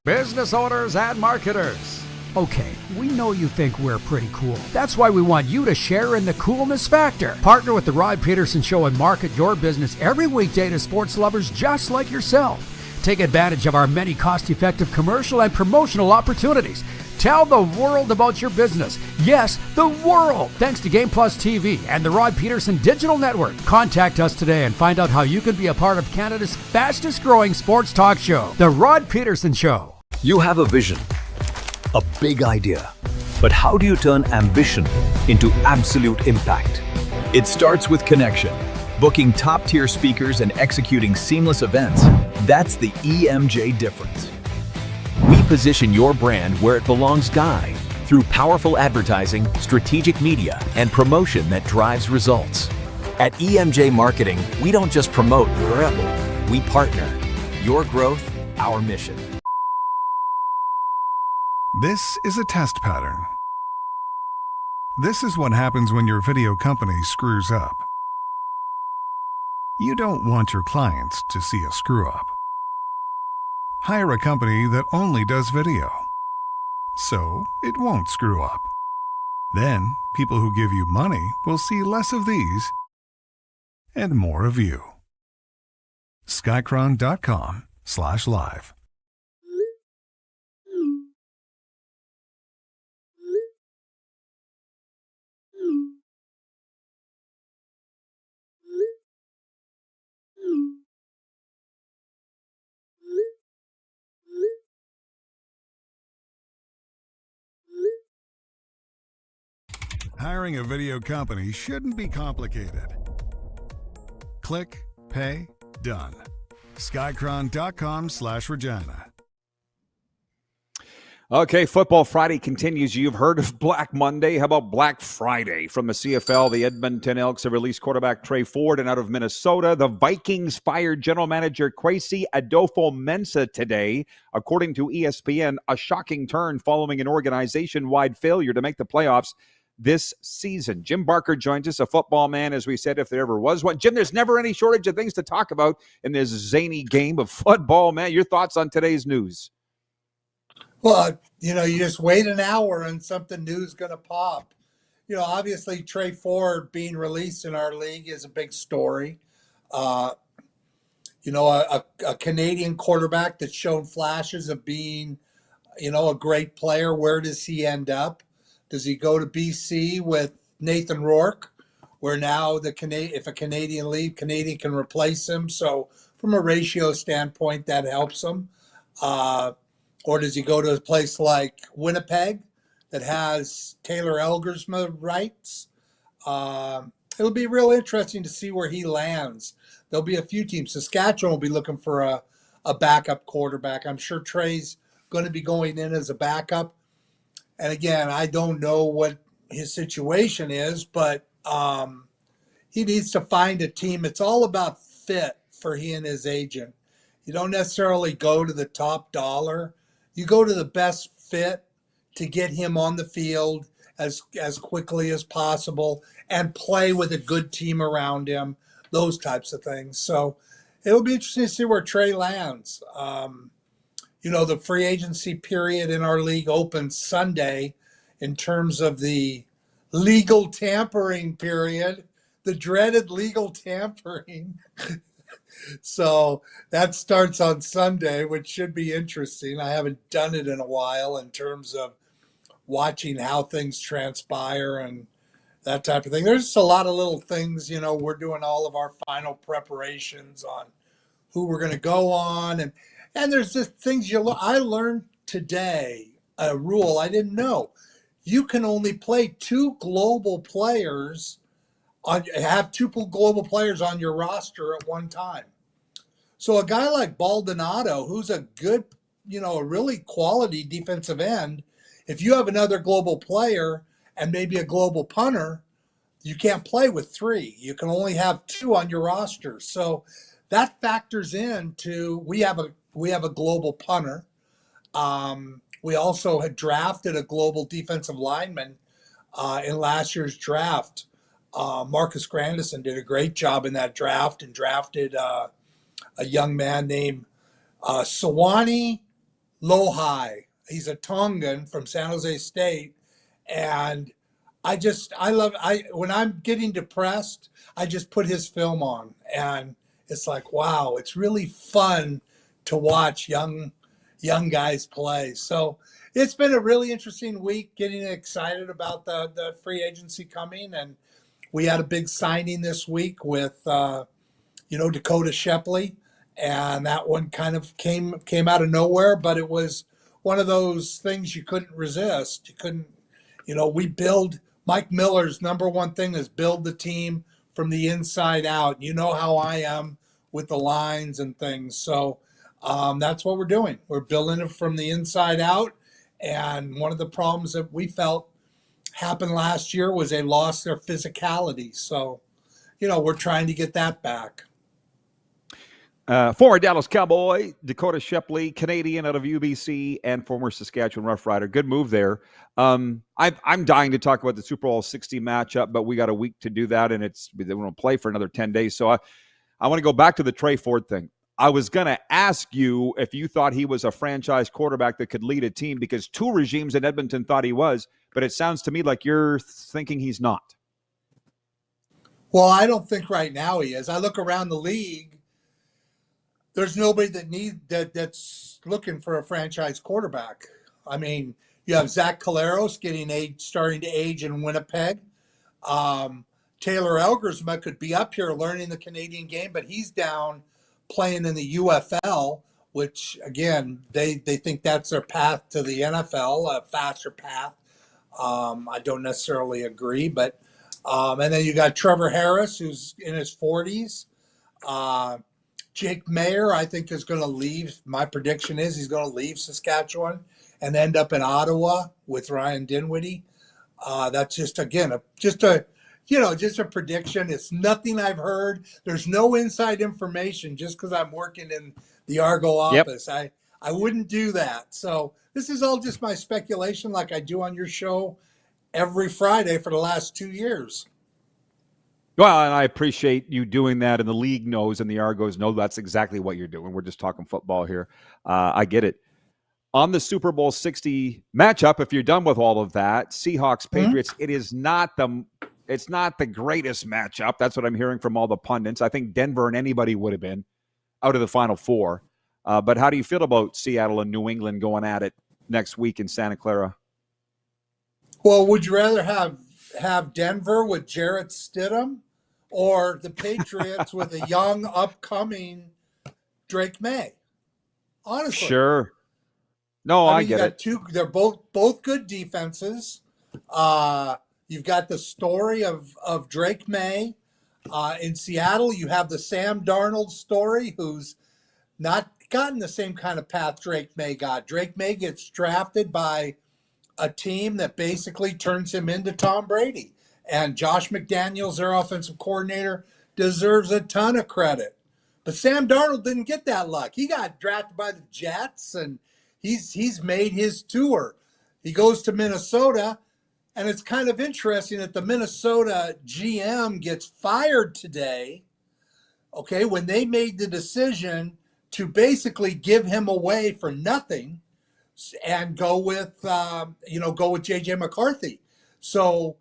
Business owners and marketers. Okay, we know you think we're pretty cool. That's why we want you to share in the coolness factor. Partner with the Rod Pedersen Show and market your business every weekday to sports lovers just like yourself. Take advantage of our many cost-effective commercial and promotional opportunities. Tell the world about your business. Yes, the world. Thanks to Game Plus TV and the Rod Pedersen Digital Network. Contact us today and find out how you can be a part of Canada's fastest growing sports talk show, The Rod Pedersen Show. You have a vision, a big idea. But how do you turn ambition into absolute impact? It starts with connection. Booking top-tier speakers and executing seamless events. That's the EMJ difference. We position your brand where it belongs, Guy, through powerful advertising, strategic media, and promotion that drives results. At EMJ Marketing, we don't just promote, we partner. Your growth, our mission. This is a test pattern. This is what happens when your video company screws up. You don't want your clients to see a screw-up. Hire a company that only does video, so it won't screw up. Then, people who give you money will see less of these and more of you. Skycron.com/live. Hiring a video company shouldn't be complicated. Click, pay, done. Skycron.com/Regina. Okay, Football Friday continues. You've heard of Black Monday. How about Black Friday? From the CFL, the Edmonton Elks have released quarterback Trey Ford, and out of Minnesota, the Vikings fired general manager Kwesi Adolfo-Mensah today. According to ESPN, a shocking turn following an organization-wide failure to make the playoffs this season. Jim Barker joins us, a football man, as we said, if there ever was one. Jim, there's never any shortage of things to talk about in this zany game of football, man. Your thoughts on today's news? Well, you just wait an hour and something new is going to pop. Obviously Trey Ford being released in our league is a big story. A Canadian quarterback that's shown flashes of being, a great player. Where does he end up? Does he go to BC with Nathan Rourke, where now if a Canadian leaves, Canadian can replace him? So from a ratio standpoint, that helps him. Or does he go to a place like Winnipeg that has Taylor Elgersma rights? It'll be real interesting to see where he lands. There'll be a few teams. Saskatchewan will be looking for a backup quarterback. I'm sure Trey's going to be going in as a backup. And again, I don't know what his situation is, but he needs to find a team. It's all about fit for he and his agent. You don't necessarily go to the top dollar. You go to the best fit to get him on the field as quickly as possible and play with a good team around him, those types of things. So it'll be interesting to see where Trey lands. The free agency period in our league opens Sunday in terms of the legal tampering period, the dreaded legal tampering. So that starts on Sunday, which should be interesting. I haven't done it in a while in terms of watching how things transpire and that type of thing. There's just a lot of little things, we're doing all of our final preparations on who we're going to go on. And there's just things I learned today, a rule I didn't know. You can only play have two global players on your roster at one time. So a guy like Baldonado, who's a good, a really quality defensive end, if you have another global player and maybe a global punter, you can't play with three. You can only have two on your roster. So that factors into we have a global punter. We also had drafted a global defensive lineman in last year's draft. Marcus Grandison did a great job in that draft and drafted a young man named Sawani Lohi. He's a Tongan from San Jose State. And when I'm getting depressed, I just put his film on, and it's like, wow, it's really fun to watch young guys play. So it's been a really interesting week, getting excited about the free agency coming. And we had a big signing this week with, Dakota Shepley, and that one kind of came out of nowhere, but it was one of those things you couldn't resist. You couldn't, we build. Mike Miller's number one thing is build the team from the inside out. You know how I am with the lines and things. So that's what we're doing. We're building it from the inside out. And one of the problems that we felt happened last year was they lost their physicality. So, we're trying to get that back. Former Dallas Cowboy, Dakota Shepley, Canadian out of UBC, and former Saskatchewan Rough Rider. Good move there. I'm dying to talk about the Super Bowl 60 matchup, but we got a week to do that, and they won't play for another 10 days. So I want to go back to the Trey Ford thing. I was going to ask you if you thought he was a franchise quarterback that could lead a team, because two regimes in Edmonton thought he was, but it sounds to me like you're thinking he's not. Well, I don't think right now he is. I look around the league. There's nobody that's looking for a franchise quarterback. I mean, you have Zach Caleros starting to age in Winnipeg. Taylor Elgersma could be up here learning the Canadian game, but he's down playing in the UFL, which, again, they think that's their path to the NFL, a faster path. I don't necessarily agree, but and then you got Trevor Harris, who's in his 40s. Jake Mayer, I think, is going to leave. My prediction is he's going to leave Saskatchewan and end up in Ottawa with Ryan Dinwiddie. That's just, again, just a prediction. It's nothing I've heard. There's no inside information just because I'm working in the Argo office. Yep. I wouldn't do that. So this is all just my speculation, like I do on your show every Friday for the last 2 years. Well, and I appreciate you doing that, and the league knows and the Argos know that's exactly what you're doing. We're just talking football here. I get it. On the Super Bowl 60 matchup, if you're done with all of that, Seahawks-Patriots, it's not the greatest matchup. That's what I'm hearing from all the pundits. I think Denver and anybody would have been out of the Final Four. But how do you feel about Seattle and New England going at it next week in Santa Clara? Well, would you rather have Denver with Jarrett Stidham or the Patriots with a young, upcoming Drake May? Honestly. Sure. No, I get it. They're both good defenses. You've got the story of Drake May. In Seattle, you have the Sam Darnold story, who's not gotten the same kind of path Drake May got. Drake May gets drafted by a team that basically turns him into Tom Brady. And Josh McDaniels, their offensive coordinator, deserves a ton of credit. But Sam Darnold didn't get that luck. He got drafted by the Jets, and he's made his tour. He goes to Minnesota, and it's kind of interesting that the Minnesota GM gets fired today, okay, when they made the decision to basically give him away for nothing and go with JJ McCarthy. So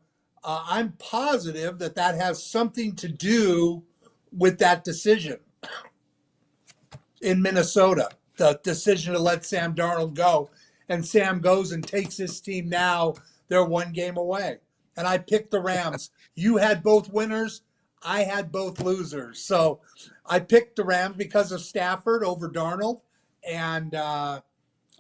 I'm positive that has something to do with that decision in Minnesota, the decision to let Sam Darnold go. And Sam goes and takes his team now. They're one game away. And I picked the Rams. You had both winners. I had both losers. So I picked the Rams because of Stafford over Darnold. And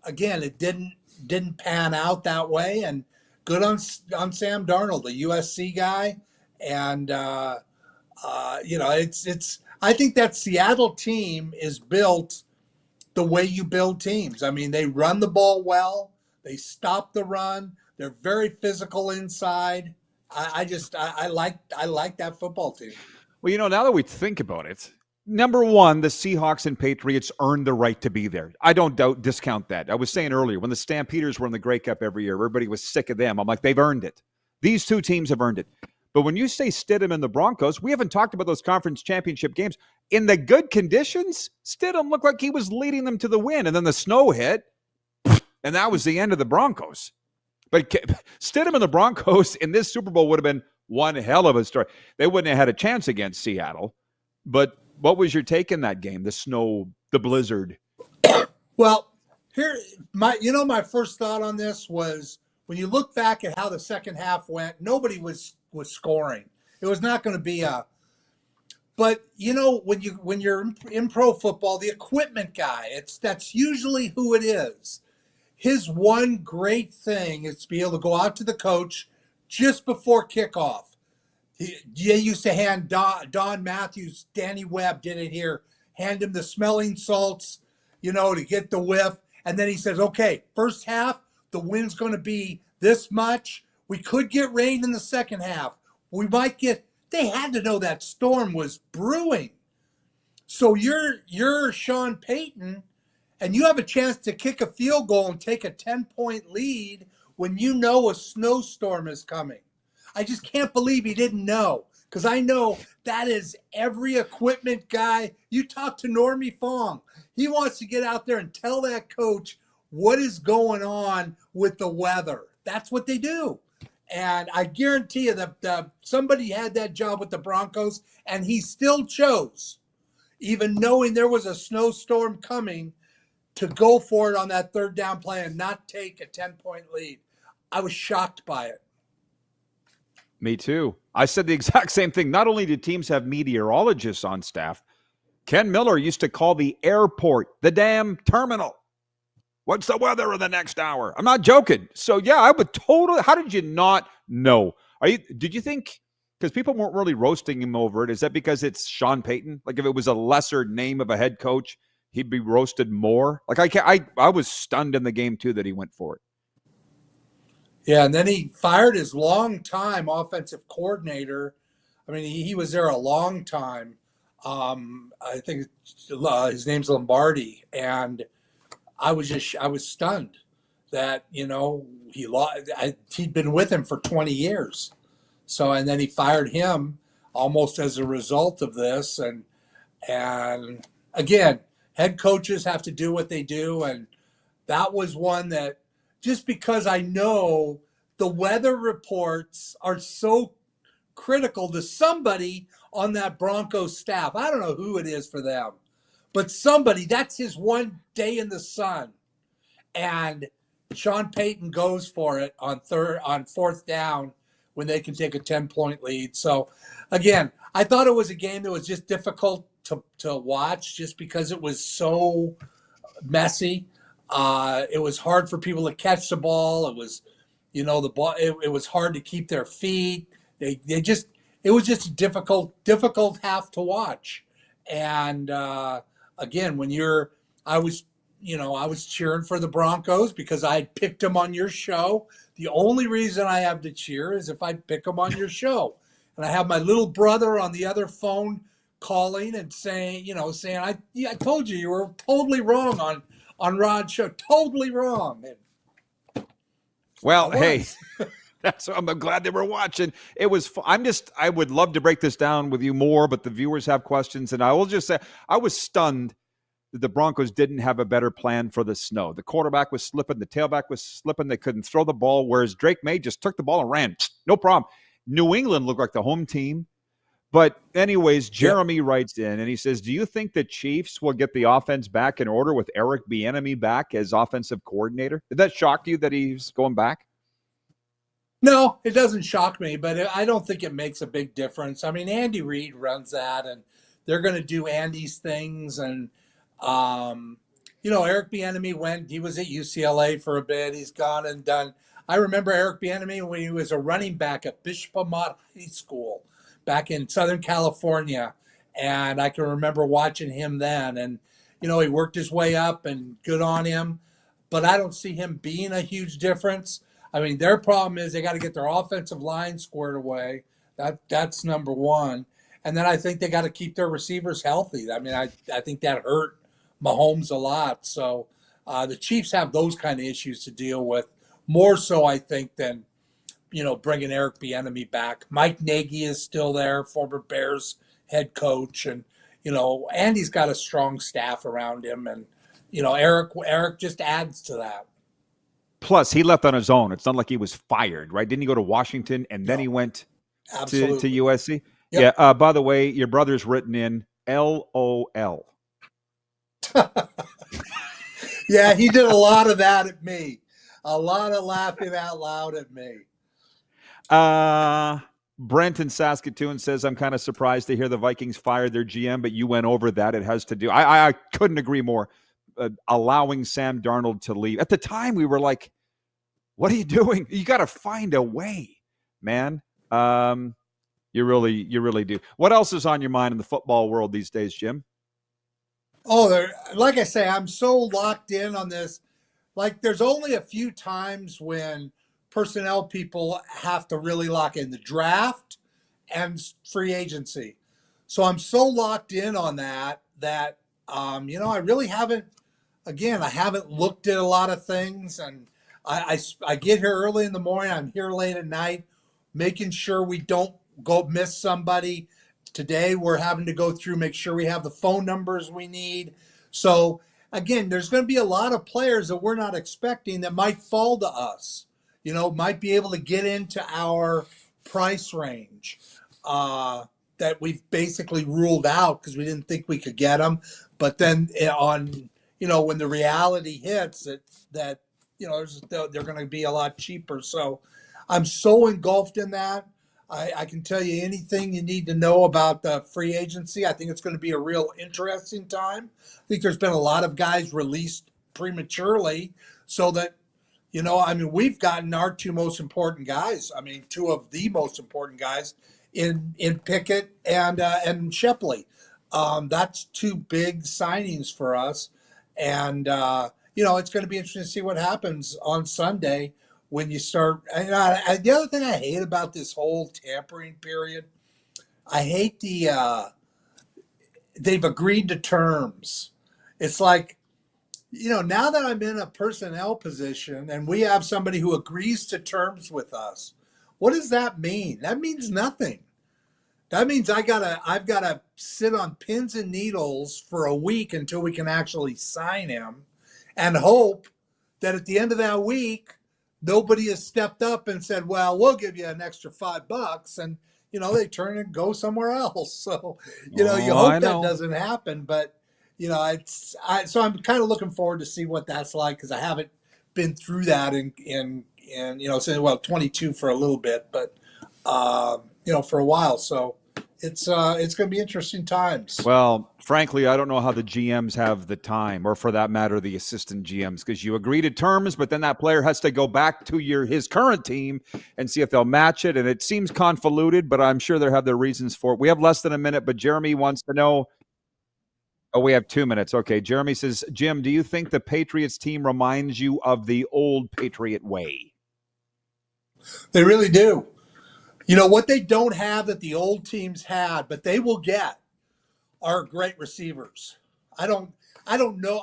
again, it didn't pan out that way. And good on Sam Darnold, the USC guy. And, I think that Seattle team is built the way you build teams. I mean, they run the ball well. They stop the run. They're very physical inside. I like that football team. Well, now that we think about it, number one, the Seahawks and Patriots earned the right to be there. I don't discount that. I was saying earlier, when the Stampeders were in the Grey Cup every year, everybody was sick of them. I'm like, they've earned it. These two teams have earned it. But when you say Stidham and the Broncos, we haven't talked about those conference championship games. In the good conditions, Stidham looked like he was leading them to the win. And then the snow hit, and that was the end of the Broncos. But Stidham and the Broncos in this Super Bowl would have been one hell of a story. They wouldn't have had a chance against Seattle. But what was your take in that game? The snow, the blizzard. Well, my first thought on this was when you look back at how the second half went, nobody was scoring. It was not going to be but when you're in pro football, the equipment guy, that's usually who it is. His one great thing is to be able to go out to the coach just before kickoff. He used to hand Don Matthews, Danny Webb did it here, hand him the smelling salts, to get the whiff. And then he says, okay, first half, the wind's going to be this much. We could get rain in the second half. They had to know that storm was brewing. So you're Sean Payton, and you have a chance to kick a field goal and take a 10-point lead when you know a snowstorm is coming. I just can't believe he didn't know, because I know that is every equipment guy. You talk to Normie Fong. He wants to get out there and tell that coach what is going on with the weather. That's what they do. And I guarantee you that somebody had that job with the Broncos, and he still chose, even knowing there was a snowstorm coming, to go for it on that third down play and not take a 10-point lead. I was shocked by it. Me too. I said the exact same thing. Not only do teams have meteorologists on staff, Ken Miller used to call the airport the damn terminal. What's the weather in the next hour? I'm not joking. So, yeah, I would totally – how did you not know? Did you think – because people weren't really roasting him over it. Is that because it's Sean Payton? Like, if it was a lesser name of a head coach, he'd be roasted more? Like, I was stunned in the game, too, that he went for it. Yeah, and then he fired his longtime offensive coordinator. I mean, he was there a long time. I think his name's Lombardi, and I was stunned that he'd been with him for 20 years. So, and then he fired him almost as a result of this, and again, head coaches have to do what they do, and that was one that. Just because I know the weather reports are so critical to somebody on that Broncos staff. I don't know who it is for them, but somebody, that's his one day in the sun. And Sean Payton goes for it on fourth down when they can take a 10-point lead. So, again, I thought it was a game that was just difficult to watch just because it was so messy. It was hard for people to catch the ball. It was, the ball. It was hard to keep their feet. It was just a difficult half to watch. And again, I was cheering for the Broncos because I had picked them on your show. The only reason I have to cheer is if I pick them on your show. And I have my little brother on the other phone calling and saying, I told you were totally wrong on Rod's show. Totally wrong. Well, hey, I'm glad they were watching. It was I would love to break this down with you more, but the viewers have questions. And I will just say, I was stunned that the Broncos didn't have a better plan for the snow. The quarterback was slipping. The tailback was slipping. They couldn't throw the ball, whereas Drake May just took the ball and ran. No problem. New England looked like the home team. But anyways, Jeremy writes in and he says, do you think the Chiefs will get the offense back in order with Eric Bieniemy back as offensive coordinator? Did that shock you that he's going back? No, it doesn't shock me, but I don't think it makes a big difference. I mean, Andy Reid runs that, and they're going to do Andy's things. And, Eric Bieniemy he was at UCLA for a bit. He's gone and done. I remember Eric Bieniemy when he was a running back at Bishop Amat High School back in Southern California. And I can remember watching him then. And, he worked his way up and good on him. But I don't see him being a huge difference. I mean, their problem is they got to get their offensive line squared away. That's number one. And then I think they got to keep their receivers healthy. I mean, I think that hurt Mahomes a lot. So the Chiefs have those kind of issues to deal with, more so, I think, than bringing Eric Bieniemy back. Mike Nagy is still there, former Bears head coach. And, Andy's got a strong staff around him. And, Eric just adds to that. Plus, he left on his own. It's not like he was fired, right? Didn't he go to Washington and then he went to USC? Yep. Yeah. By the way, your brother's written in LOL. Yeah, he did a lot of that at me. A lot of laughing out loud at me. Brent in Saskatoon says, I'm kind of surprised to hear the Vikings fired their GM, but you went over that. It has to do. I couldn't agree more. Allowing Sam Darnold to leave. At the time, we were like, what are you doing? You got to find a way, man. You really do. What else is on your mind in the football world these days, Jim? Oh, like I say, I'm so locked in on this. Like, there's only a few times when personnel people have to really lock in: the draft and free agency. So I'm so locked in on that I really haven't. Again, I haven't looked at a lot of things, and I get here early in the morning. I'm here late at night, making sure we don't go miss somebody. Today, we're having to go through, make sure we have the phone numbers we need. So, again, there's going to be a lot of players that we're not expecting that might fall to us, might be able to get into our price range that we've basically ruled out because we didn't think we could get them. But then when the reality hits that they're going to be a lot cheaper. So I'm so engulfed in that. I can tell you anything you need to know about the free agency. I think it's going to be a real interesting time. I think there's been a lot of guys released prematurely so that, we've gotten our two most important guys. Two of the most important guys in Pickett and Shepley. That's two big signings for us. And, it's going to be interesting to see what happens on Sunday when you start. The other thing I hate about this whole tampering period, I hate they've agreed to terms. It's like, now that I'm in a personnel position and we have somebody who agrees to terms with us, what does that mean? That means nothing. That means I've got to sit on pins and needles for a week until we can actually sign him and hope that at the end of that week, nobody has stepped up and said, well, we'll give you an extra $5. And, they turn and go somewhere else. So, you hope that doesn't happen. But, so I'm kind of looking forward to see what that's like because I haven't been through that in since 22 for a little bit, but, for a while. So it's going to be interesting times. Well, frankly, I don't know how the GMs have the time, or for that matter, the assistant GMs, because you agree to terms, but then that player has to go back to his current team and see if they'll match it. And it seems convoluted, but I'm sure they have their reasons for it. We have less than a minute, but Jeremy wants to know. Oh, we have 2 minutes. Okay. Jeremy says, Jim, do you think the Patriots team reminds you of the old Patriot way? They really do. What they don't have that the old teams had, but they will get, are great receivers. I don't know.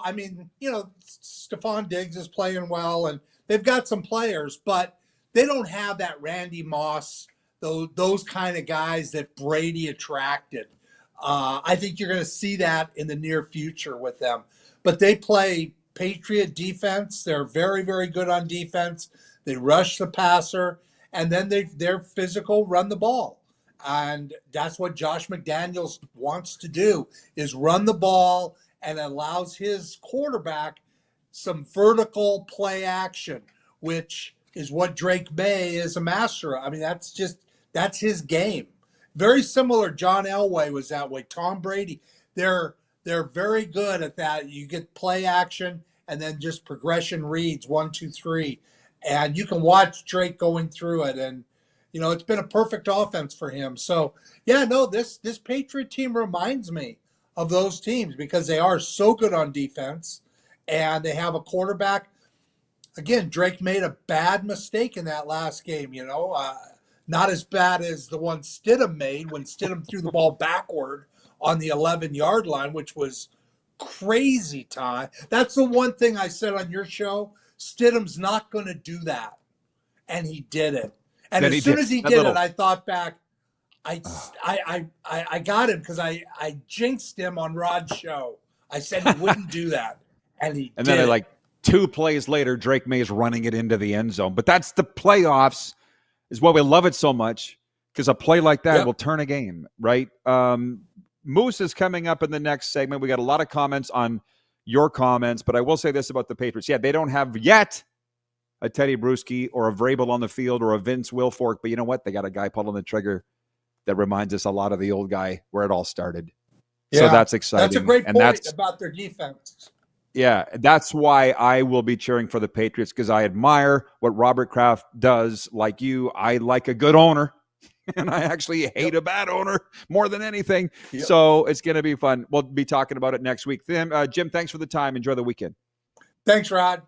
Stephon Diggs is playing well, and they've got some players, but they don't have that Randy Moss, those kind of guys that Brady attracted. I think you're going to see that in the near future with them. But they play Patriot defense. They're very, very good on defense. They rush the passer. And then they're physical, run the ball. And that's what Josh McDaniels wants to do, is run the ball and allows his quarterback some vertical play action, which is what Drake May is a master of. That's his game. Very similar. John Elway was that way. Tom Brady. They're very good at that. You get play action and then just progression reads 1, 2, 3. And you can watch Drake going through it. And, it's been a perfect offense for him. So, this Patriot team reminds me of those teams because they are so good on defense and they have a quarterback. Again, Drake made a bad mistake in that last game, not as bad as the one Stidham made when Stidham threw the ball backward on the 11-yard line, which was crazy time. That's the one thing I said on your show. Stidham's not going to do that. And he did it. And as soon as he did it, I thought back, I got him because I jinxed him on Rod's show. I said he wouldn't do that. And he did. Then 2 plays later, Drake May's running it into the end zone. But that's the playoffs, is why we love it so much, because a play like that will turn a game, right? Moose is coming up in the next segment. We got a lot of comments on your comments, but I will say this about the Patriots. Yeah, they don't have yet a Teddy Bruschi or a Vrabel on the field or a Vince Wilfork, but you know what? They got a guy pulling the trigger that reminds us a lot of the old guy where it all started. Yeah, so that's exciting. That's a great point about their defense. Yeah, that's why I will be cheering for the Patriots, because I admire what Robert Kraft does. Like you, I like a good owner, and I actually hate a bad owner more than anything. So it's going to be fun. We'll be talking about it next week. Jim, thanks for the time. Enjoy the weekend. Thanks, Rod.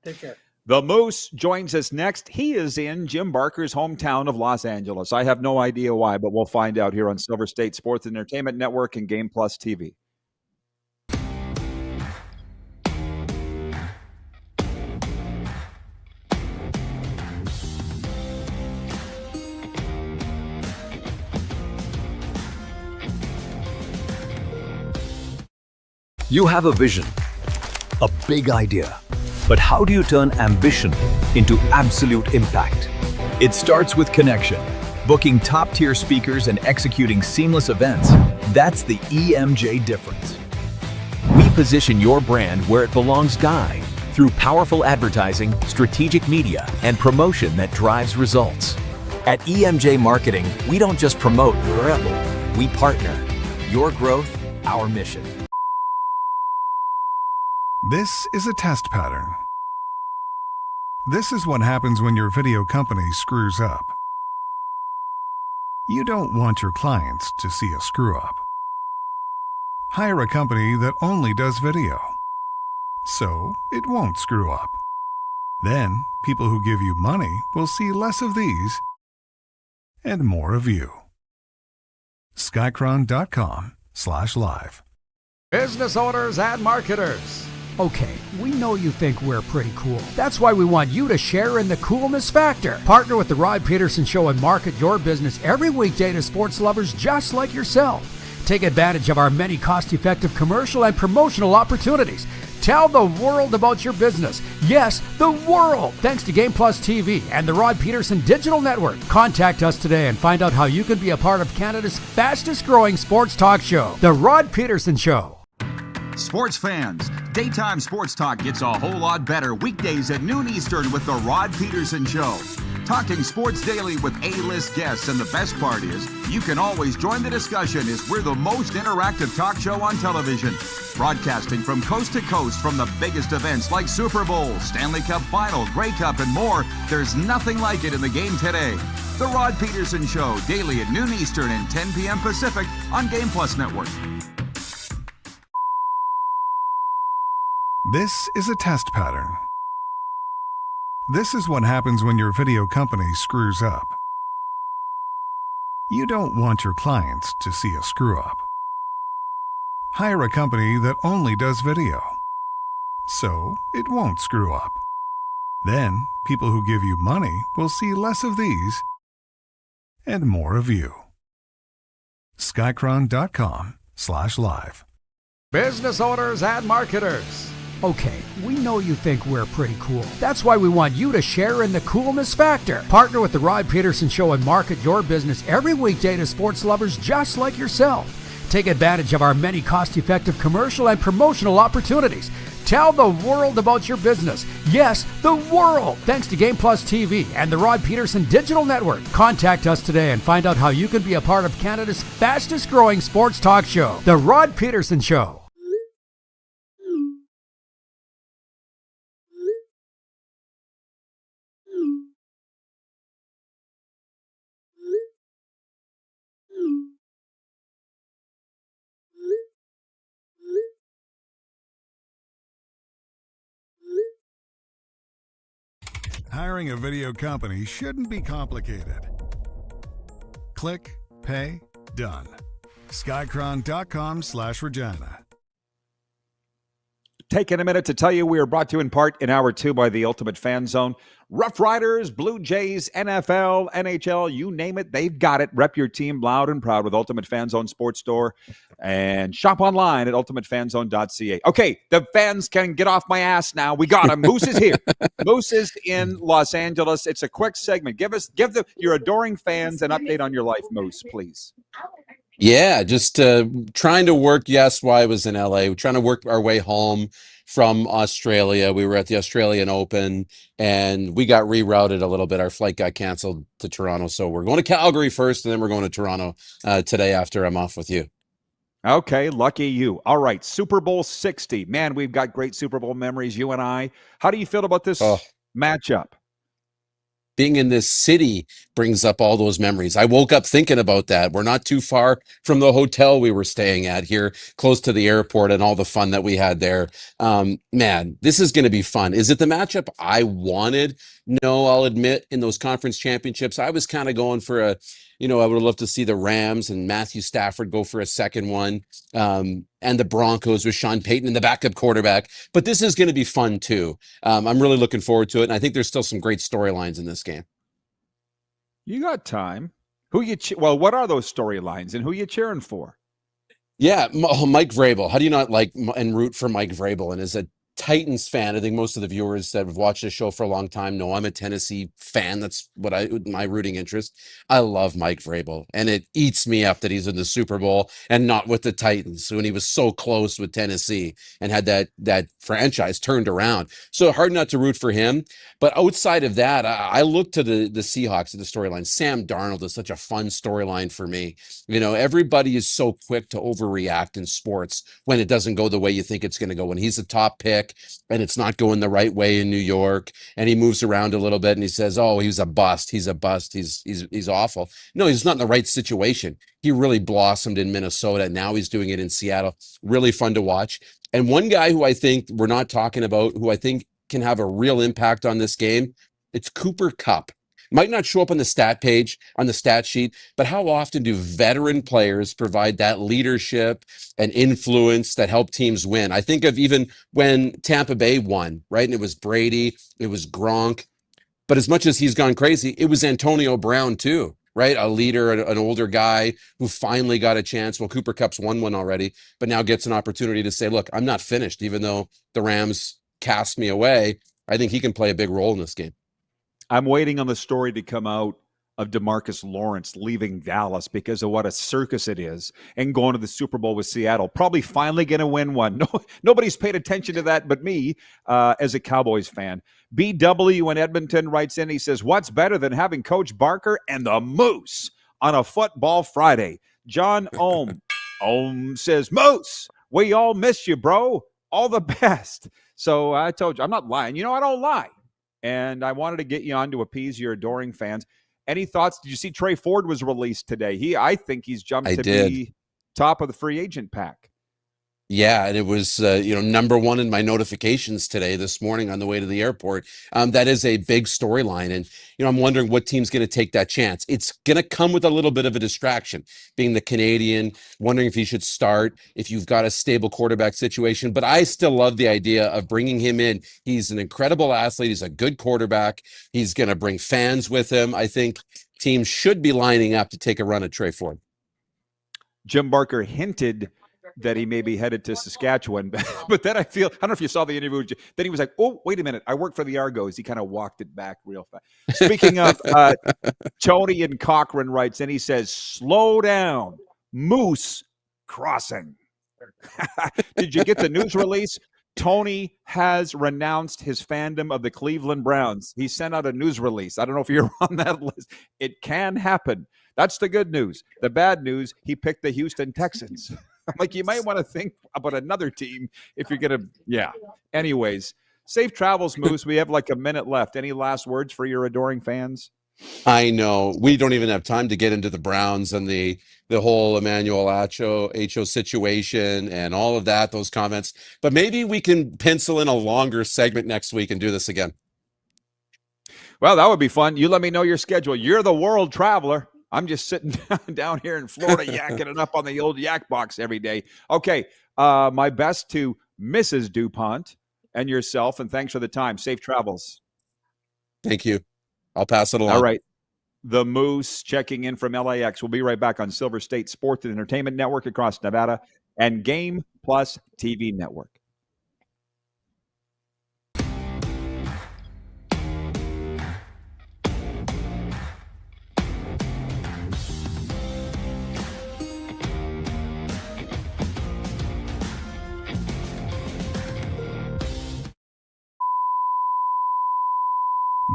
Take care. The Moose joins us next. He is in Jim Barker's hometown of Los Angeles. I have no idea why, but we'll find out here on Silver State Sports and Entertainment Network and Game Plus TV. You have a vision, a big idea. But how do you turn ambition into absolute impact? It starts with connection. Booking top-tier speakers and executing seamless events, that's the EMJ difference. We position your brand where it belongs, Guy, through powerful advertising, strategic media, and promotion that drives results. At EMJ Marketing, we don't just promote, we partner. Your growth, our mission. This is a test pattern. This is what happens when your video company screws up. You don't want your clients to see a screw-up. Hire a company that only does video, so it won't screw up. Then, people who give you money will see less of these and more of you. Skycron.com/live. Business owners and marketers. Okay, we know you think we're pretty cool. That's why we want you to share in the coolness factor. Partner with the Rod Pedersen Show and market your business every weekday to sports lovers just like yourself. Take advantage of our many cost-effective commercial and promotional opportunities. Tell the world about your business. Yes, the world. Thanks to Game Plus TV and the Rod Pedersen Digital Network. Contact us today and find out how you can be a part of Canada's fastest-growing sports talk show, The Rod Pedersen Show. Sports fans, daytime sports talk gets a whole lot better weekdays at noon Eastern with The Rod Pedersen Show. Talking sports daily with A-list guests, and the best part is, you can always join the discussion as we're the most interactive talk show on television. Broadcasting from coast to coast from the biggest events like Super Bowl, Stanley Cup Final, Grey Cup, and more, there's nothing like it in the game today. The Rod Pedersen Show, daily at noon Eastern and 10 p.m. Pacific on Game Plus Network. This is a test pattern. This is what happens when your video company screws up. You don't want your clients to see a screw-up. Hire a company that only does video, so it won't screw up. Then, people who give you money will see less of these and more of you. Skycron.com/live. Business owners and marketers. Okay, we know you think we're pretty cool. That's why we want you to share in the coolness factor. Partner with the Rod Pedersen Show and market your business every weekday to sports lovers just like yourself. Take advantage of our many cost-effective commercial and promotional opportunities. Tell the world about your business. Yes, the world. Thanks to Game Plus TV and the Rod Pedersen Digital Network. Contact us today and find out how you can be a part of Canada's fastest-growing sports talk show, The Rod Pedersen Show. Hiring a video company shouldn't be complicated. Click, pay, done. Skycron.com/Regina. taking a minute to tell you we are brought to you in part in hour 2 by the Ultimate Fan Zone. Rough Riders, Blue Jays, NFL, NHL, you name it, they've got it. Rep your team loud and proud with Ultimate Fan Zone Sports Store and shop online at ultimatefanzone.ca. Okay, the fans can get off my ass now. We got him. Moose is here. Moose is in Los Angeles. It's a quick segment. Give your adoring fans an update on your life, Moose, please. Yeah, just trying to work. Yes, while I was in LA, we're trying to work our way home from Australia. We were at the Australian Open and we got rerouted a little bit. Our flight got canceled to Toronto. So we're going to Calgary first and then we're going to Toronto today after I'm off with you. Okay, lucky you. All right, Super Bowl 60. Man, we've got great Super Bowl memories, you and I. How do you feel about this matchup? Being in this city brings up all those memories. I woke up thinking about that. We're not too far from the hotel we were staying at here, close to the airport and all the fun that we had there. Man, this is going to be fun. Is it the matchup I wanted? No, I'll admit in those conference championships, I was kind of going for I would love to see the Rams and Matthew Stafford go for a second one. And the Broncos with Sean Payton and the backup quarterback. But this is going to be fun too. I'm really looking forward to it. And I think there's still some great storylines in this game. You got time. What are those storylines and who you cheering for? Yeah, Mike Vrabel. How do you not like and root for Mike Vrabel? And as a Titans fan, I think most of the viewers that have watched this show for a long time know I'm a Tennessee fan. That's my rooting interest. I love Mike Vrabel, and it eats me up that he's in the Super Bowl and not with the Titans when he was so close with Tennessee and had that franchise turned around. So hard not to root for him. But outside of that, I look to the Seahawks at the storyline. Sam Darnold is such a fun storyline for me. Everybody is so quick to overreact in sports when it doesn't go the way you think it's going to go. When he's a top pick and it's not going the right way in New York and he moves around a little bit and he says, oh, he's a bust. He's a bust. He's awful. No, he's not in the right situation. He really blossomed in Minnesota. Now he's doing it in Seattle. Really fun to watch. And one guy who I think we're not talking about, who I think can have a real impact on this game, it's Cooper Kupp. Might not show up on the stat page, on the stat sheet, but how often do veteran players provide that leadership and influence that help teams win? I think of even when Tampa Bay won, right? And it was Brady, it was Gronk. But as much as he's gone crazy, it was Antonio Brown too, right? A leader, an older guy who finally got a chance. Well, Cooper Kupp's won one already, but now gets an opportunity to say, look, I'm not finished, even though the Rams cast me away. I think he can play a big role in this game. I'm waiting on the story to come out of DeMarcus Lawrence leaving Dallas because of what a circus it is and going to the Super Bowl with Seattle. Probably finally going to win one. Nobody's paid attention to that but me as a Cowboys fan. BW in Edmonton writes in, he says, what's better than having Coach Barker and the Moose on a football Friday? John Ohm says, Moose, we all miss you, bro. All the best. So I told you, I'm not lying. I don't lie. And I wanted to get you on to appease your adoring fans. Any thoughts? Did you see Trey Ford was released today? I think he's jumped be top of the free agent pack. Yeah, and it was, number one in my notifications today, this morning on the way to the airport. That is a big storyline. And, I'm wondering what team's going to take that chance. It's going to come with a little bit of a distraction, being the Canadian, wondering if he should start, if you've got a stable quarterback situation. But I still love the idea of bringing him in. He's an incredible athlete. He's a good quarterback. He's going to bring fans with him. I think teams should be lining up to take a run at Trey Ford. Jim Barker hinted that he may be headed to Saskatchewan. But then I don't know if you saw the interview. Then he was like, oh, wait a minute. I work for the Argos. He kind of walked it back real fast. Speaking of, Tony in Cochrane writes, and he says, slow down. Moose crossing. Did you get the news release? Tony has renounced his fandom of the Cleveland Browns. He sent out a news release. I don't know if you're on that list. It can happen. That's the good news. The bad news, he picked the Houston Texans. I'm like, you might want to think about another team if you're going to, yeah. Anyways, safe travels, Moose. We have like a minute left. Any last words for your adoring fans? I know. We don't even have time to get into the Browns and the whole Emmanuel Acho situation and all of that, those comments. But maybe we can pencil in a longer segment next week and do this again. Well, that would be fun. You let me know your schedule. You're the world traveler. I'm just sitting down here in Florida yakking it up on the old yak box every day. Okay, my best to Mrs. DuPont, and yourself. And thanks for the time. Safe travels. Thank you. I'll pass it along. All right. The Moose checking in from LAX. We'll be right back on Silver State Sports and Entertainment Network across Nevada and Game Plus TV Network.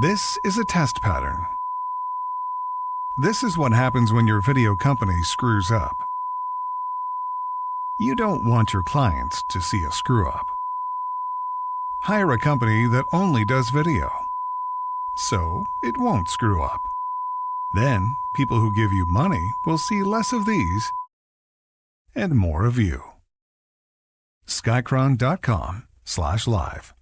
This is a test pattern. This is what happens when your video company screws up. You don't want your clients to see a screw-up. Hire a company that only does video, so it won't screw up. Then, people who give you money will see less of these and more of you. Skycron.com/live.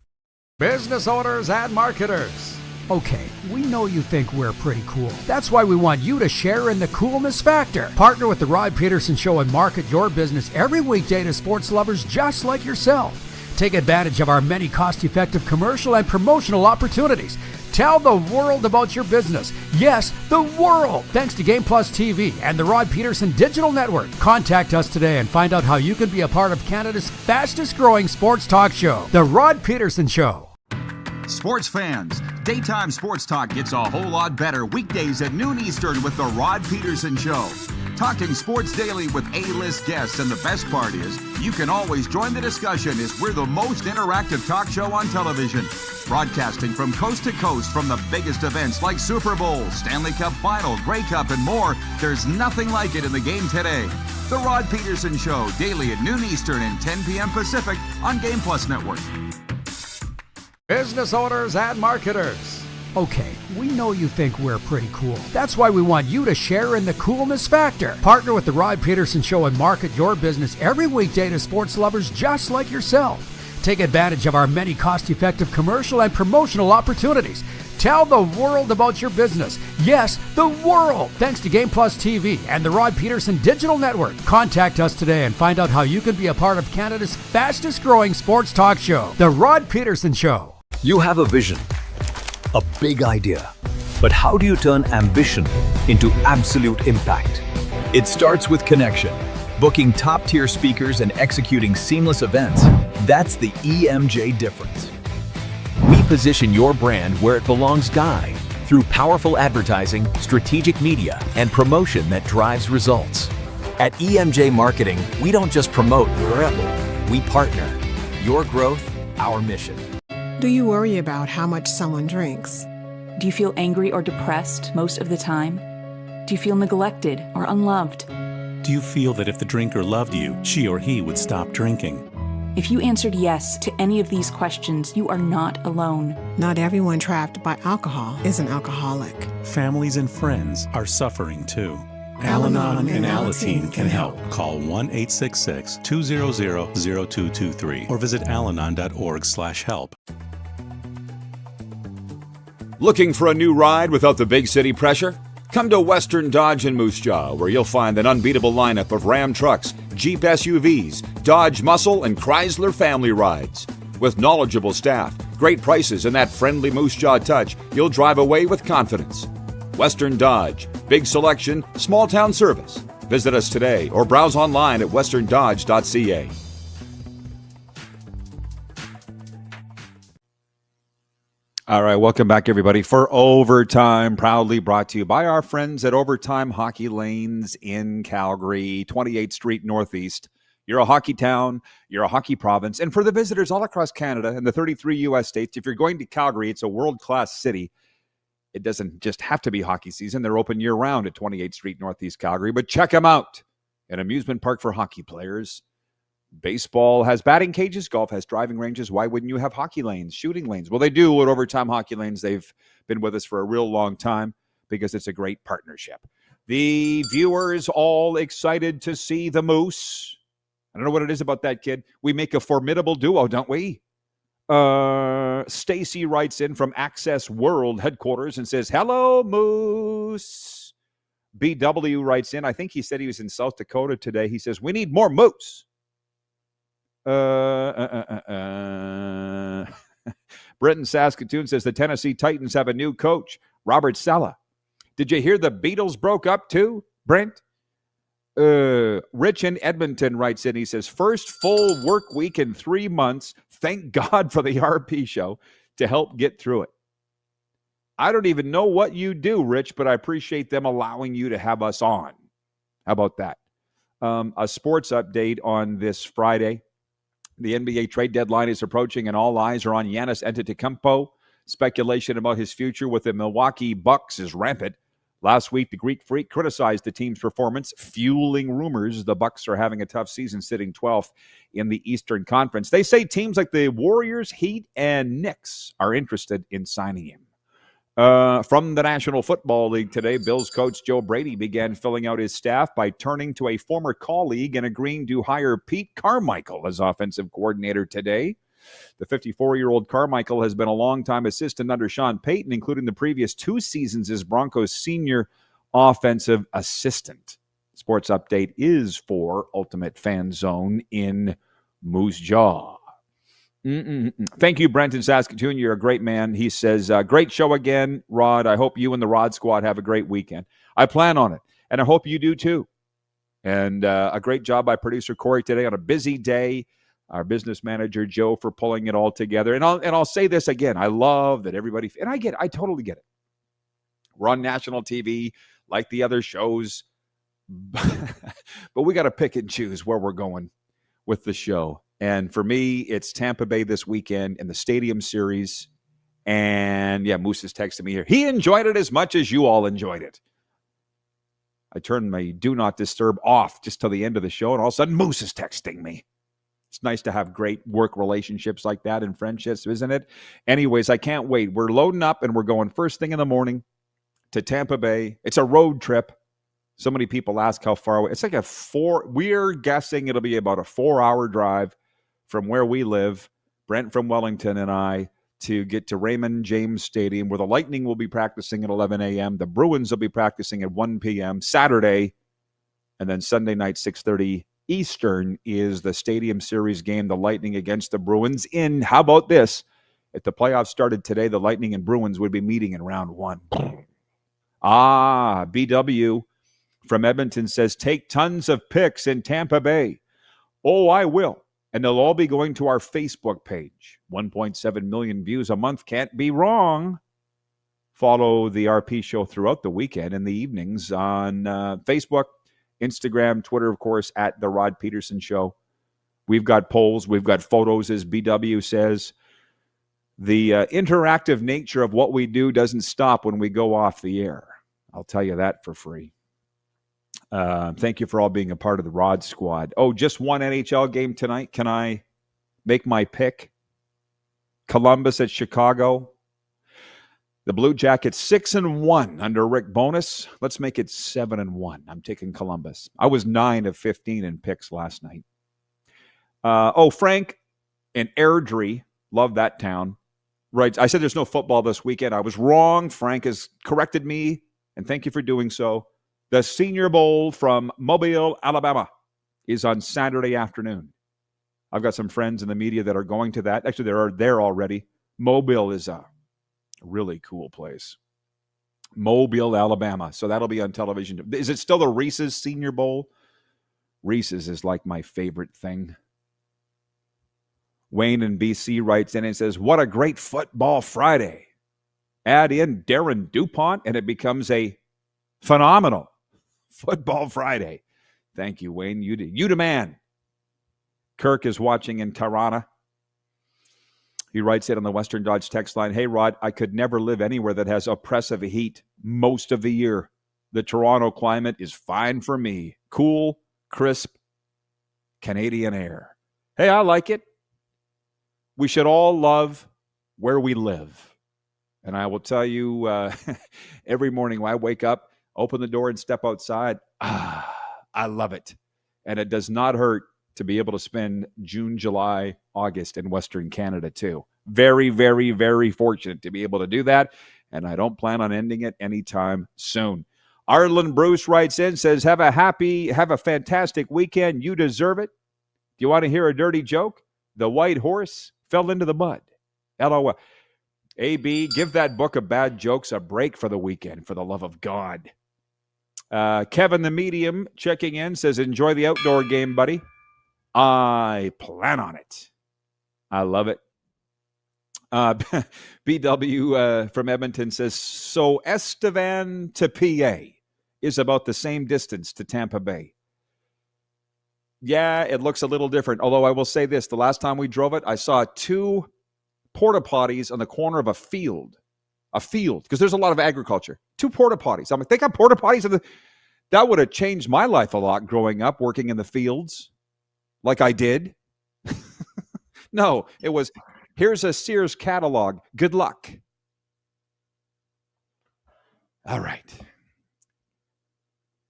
Business owners and marketers. Okay, we know you think we're pretty cool. That's why we want you to share in the coolness factor. Partner with the Rod Pedersen Show and market your business every weekday to sports lovers just like yourself. Take advantage of our many cost-effective commercial and promotional opportunities. Tell the world about your business. Yes, the world. Thanks to Game Plus TV and the Rod Pedersen Digital Network. Contact us today and find out how you can be a part of Canada's fastest-growing sports talk show, The Rod Pedersen Show. Sports fans, daytime sports talk gets a whole lot better weekdays at noon Eastern with The Rod Pedersen Show. Talking sports daily with A-list guests, and the best part is, you can always join the discussion as we're the most interactive talk show on television. Broadcasting from coast to coast from the biggest events like Super Bowl, Stanley Cup Final, Grey Cup, and more, there's nothing like it in the game today. The Rod Pedersen Show, daily at noon Eastern and 10 p.m. Pacific on Game Plus Network. Business owners and marketers. Okay, we know you think we're pretty cool. That's why we want you to share in the coolness factor. Partner with the Rod Pedersen Show and market your business every weekday to sports lovers just like yourself. Take advantage of our many cost-effective commercial and promotional opportunities. Tell the world about your business. Yes, the world. Thanks to Game Plus TV and the Rod Pedersen Digital Network. Contact us today and find out how you can be a part of Canada's fastest-growing sports talk show, The Rod Pedersen Show. You have a vision, a big idea, but how do you turn ambition into absolute impact? It starts with connection, booking top-tier speakers and executing seamless events. That's the EMJ difference. We position your brand where it belongs, Guy, through powerful advertising, strategic media, and promotion that drives results. At EMJ Marketing, we don't just promote, we partner. Your growth, our mission. Do you worry about how much someone drinks? Do you feel angry or depressed most of the time? Do you feel neglected or unloved? Do you feel that if the drinker loved you, she or he would stop drinking? If you answered yes to any of these questions, you are not alone. Not everyone trapped by alcohol is an alcoholic. Families and friends are suffering too. Al-Anon and Alateen can help. Call 1-866-200-0223 or visit alanon.org/help. Looking for a new ride without the big city pressure? Come to Western Dodge in Moose Jaw, where you'll find an unbeatable lineup of Ram trucks, Jeep SUVs, Dodge Muscle, and Chrysler family rides. With knowledgeable staff, great prices, and that friendly Moose Jaw touch, you'll drive away with confidence. Western Dodge, big selection, small town service. Visit us today or browse online at westerndodge.ca. All right, welcome back, everybody, for Overtime, proudly brought to you by our friends at Overtime Hockey Lanes in Calgary, 28th Street Northeast. You're a hockey town, you're a hockey province, and for the visitors all across Canada and the 33 U.S. states, if you're going to Calgary, it's a world-class city. It doesn't just have to be hockey season. They're open year-round at 28th Street Northeast Calgary, but check them out. An amusement park for hockey players. Baseball has batting cages. Golf has driving ranges. Why wouldn't you have hockey lanes, shooting lanes? Well, they do at Overtime Hockey Lanes. They've been with us for a real long time because it's a great partnership. The viewers all excited to see the Moose. I don't know what it is about that kid. We make a formidable duo, don't we? Stacy writes in from Access World headquarters and says, "Hello, Moose." BW writes in, I think he said he was in South Dakota today. He says, "We need more moose." Brenton Saskatoon says the Tennessee Titans have a new coach, Robert Saleh. Did you hear the Beatles broke up too, Brent? Rich in Edmonton writes in, he says, first full work week in 3 months. Thank God for the RP show to help get through it. I don't even know what you do, Rich, but I appreciate them allowing you to have us on. How about that? A sports update on this Friday. The NBA trade deadline is approaching, and all eyes are on Giannis Antetokounmpo. Speculation about his future with the Milwaukee Bucks is rampant. Last week, the Greek Freak criticized the team's performance, fueling rumors the Bucks are having a tough season, sitting 12th in the Eastern Conference. They say teams like the Warriors, Heat, and Knicks are interested in signing him. From the National Football League today, Bills coach Joe Brady began filling out his staff by turning to a former colleague and agreeing to hire Pete Carmichael as offensive coordinator today. The 54-year-old Carmichael has been a longtime assistant under Sean Payton, including the previous 2 seasons as Broncos senior offensive assistant. Sports update is for Ultimate Fan Zone in Moose Jaw. Thank you, Brenton Saskatoon. You're a great man. He says, great show again, Rod. I hope you and the Rod Squad have a great weekend. I plan on it, and I hope you do too. And a great job by producer Corey today on a busy day. Our business manager, Joe, for pulling it all together. And I'll say this again. I love that everybody, and I totally get it. We're on national TV like the other shows, but we got to pick and choose where we're going with the show. And for me, it's Tampa Bay this weekend in the Stadium Series. And, yeah, Moose is texting me here. He enjoyed it as much as you all enjoyed it. I turned my Do Not Disturb off just till the end of the show, and all of a sudden, Moose is texting me. It's nice to have great work relationships like that and friendships, isn't it? Anyways, I can't wait. We're loading up, and we're going first thing in the morning to Tampa Bay. It's a road trip. So many people ask how far away. It's like we're guessing it'll be about a 4-hour drive from where we live, Brent from Wellington and I, to get to Raymond James Stadium, where the Lightning will be practicing at 11 a.m. The Bruins will be practicing at 1 p.m. Saturday, and then Sunday night, 6:30 Eastern, is the Stadium Series game, the Lightning against the Bruins. How about this? If the playoffs started today, the Lightning and Bruins would be meeting in round 1. BW from Edmonton says, take tons of pics in Tampa Bay. Oh, I will. And they'll all be going to our Facebook page. 1.7 million views a month can't be wrong. Follow the RP show throughout the weekend and the evenings on Facebook, Instagram, Twitter, of course, at The Rod Pedersen Show. We've got polls. We've got photos, as BW says. The interactive nature of what we do doesn't stop when we go off the air. I'll tell you that for free. Thank you for all being a part of the Rod Squad. Oh, just one NHL game tonight. Can I make my pick? Columbus at Chicago. The Blue Jackets 6-1 under Rick Bowness. Let's make it 7-1. I'm taking Columbus. I was 9 of 15 in picks last night. Frank in Airdrie. Love that town. Right. I said there's no football this weekend. I was wrong. Frank has corrected me, and thank you for doing so. The Senior Bowl from Mobile, Alabama, is on Saturday afternoon. I've got some friends in the media that are going to that. Actually, they're there already. Mobile is a really cool place. Mobile, Alabama. So that'll be on television. Is it still the Reese's Senior Bowl? Reese's is like my favorite thing. Wayne in BC writes in and says, what a great football Friday. Add in Darren DuPont, and it becomes a phenomenal Football Friday. Thank you, Wayne. You the man. Kirk is watching in Tirana. He writes it on the Western Dodge text line. Hey, Rod, I could never live anywhere that has oppressive heat most of the year. The Toronto climate is fine for me. Cool, crisp, Canadian air. Hey, I like it. We should all love where we live. And I will tell you, every morning when I wake up, open the door and step outside. I love it. And it does not hurt to be able to spend June, July, August in Western Canada too. Very, very, very fortunate to be able to do that. And I don't plan on ending it anytime soon. Arlen Bruce writes in, says, have a fantastic weekend. You deserve it. you want to hear a dirty joke? The white horse fell into the mud. LOL. AB, give that book of bad jokes a break for the weekend, for the love of God. Kevin the Medium checking in says, enjoy the outdoor game, buddy. I plan on it. I love it. BW from Edmonton says, so Estevan to PA is about the same distance to Tampa Bay. Yeah, it looks a little different. Although I will say this, the last time we drove it, I saw 2 porta potties on the corner of a field, because there's a lot of agriculture. 2 porta potties. I'm like, they got porta potties. That would have changed my life a lot growing up, working in the fields like I did. No, it was, here's a Sears catalog. Good luck. All right.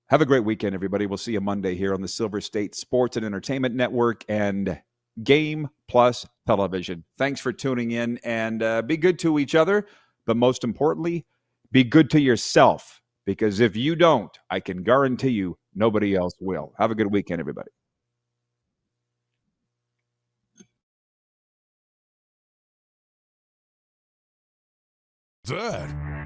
Have a great weekend, everybody. We'll see you Monday here on the Silver State Sports and Entertainment Network and Game Plus Television. Thanks for tuning in, and be good to each other, but most importantly, be good to yourself, because if you don't, I can guarantee you nobody else will. Have a good weekend, everybody. That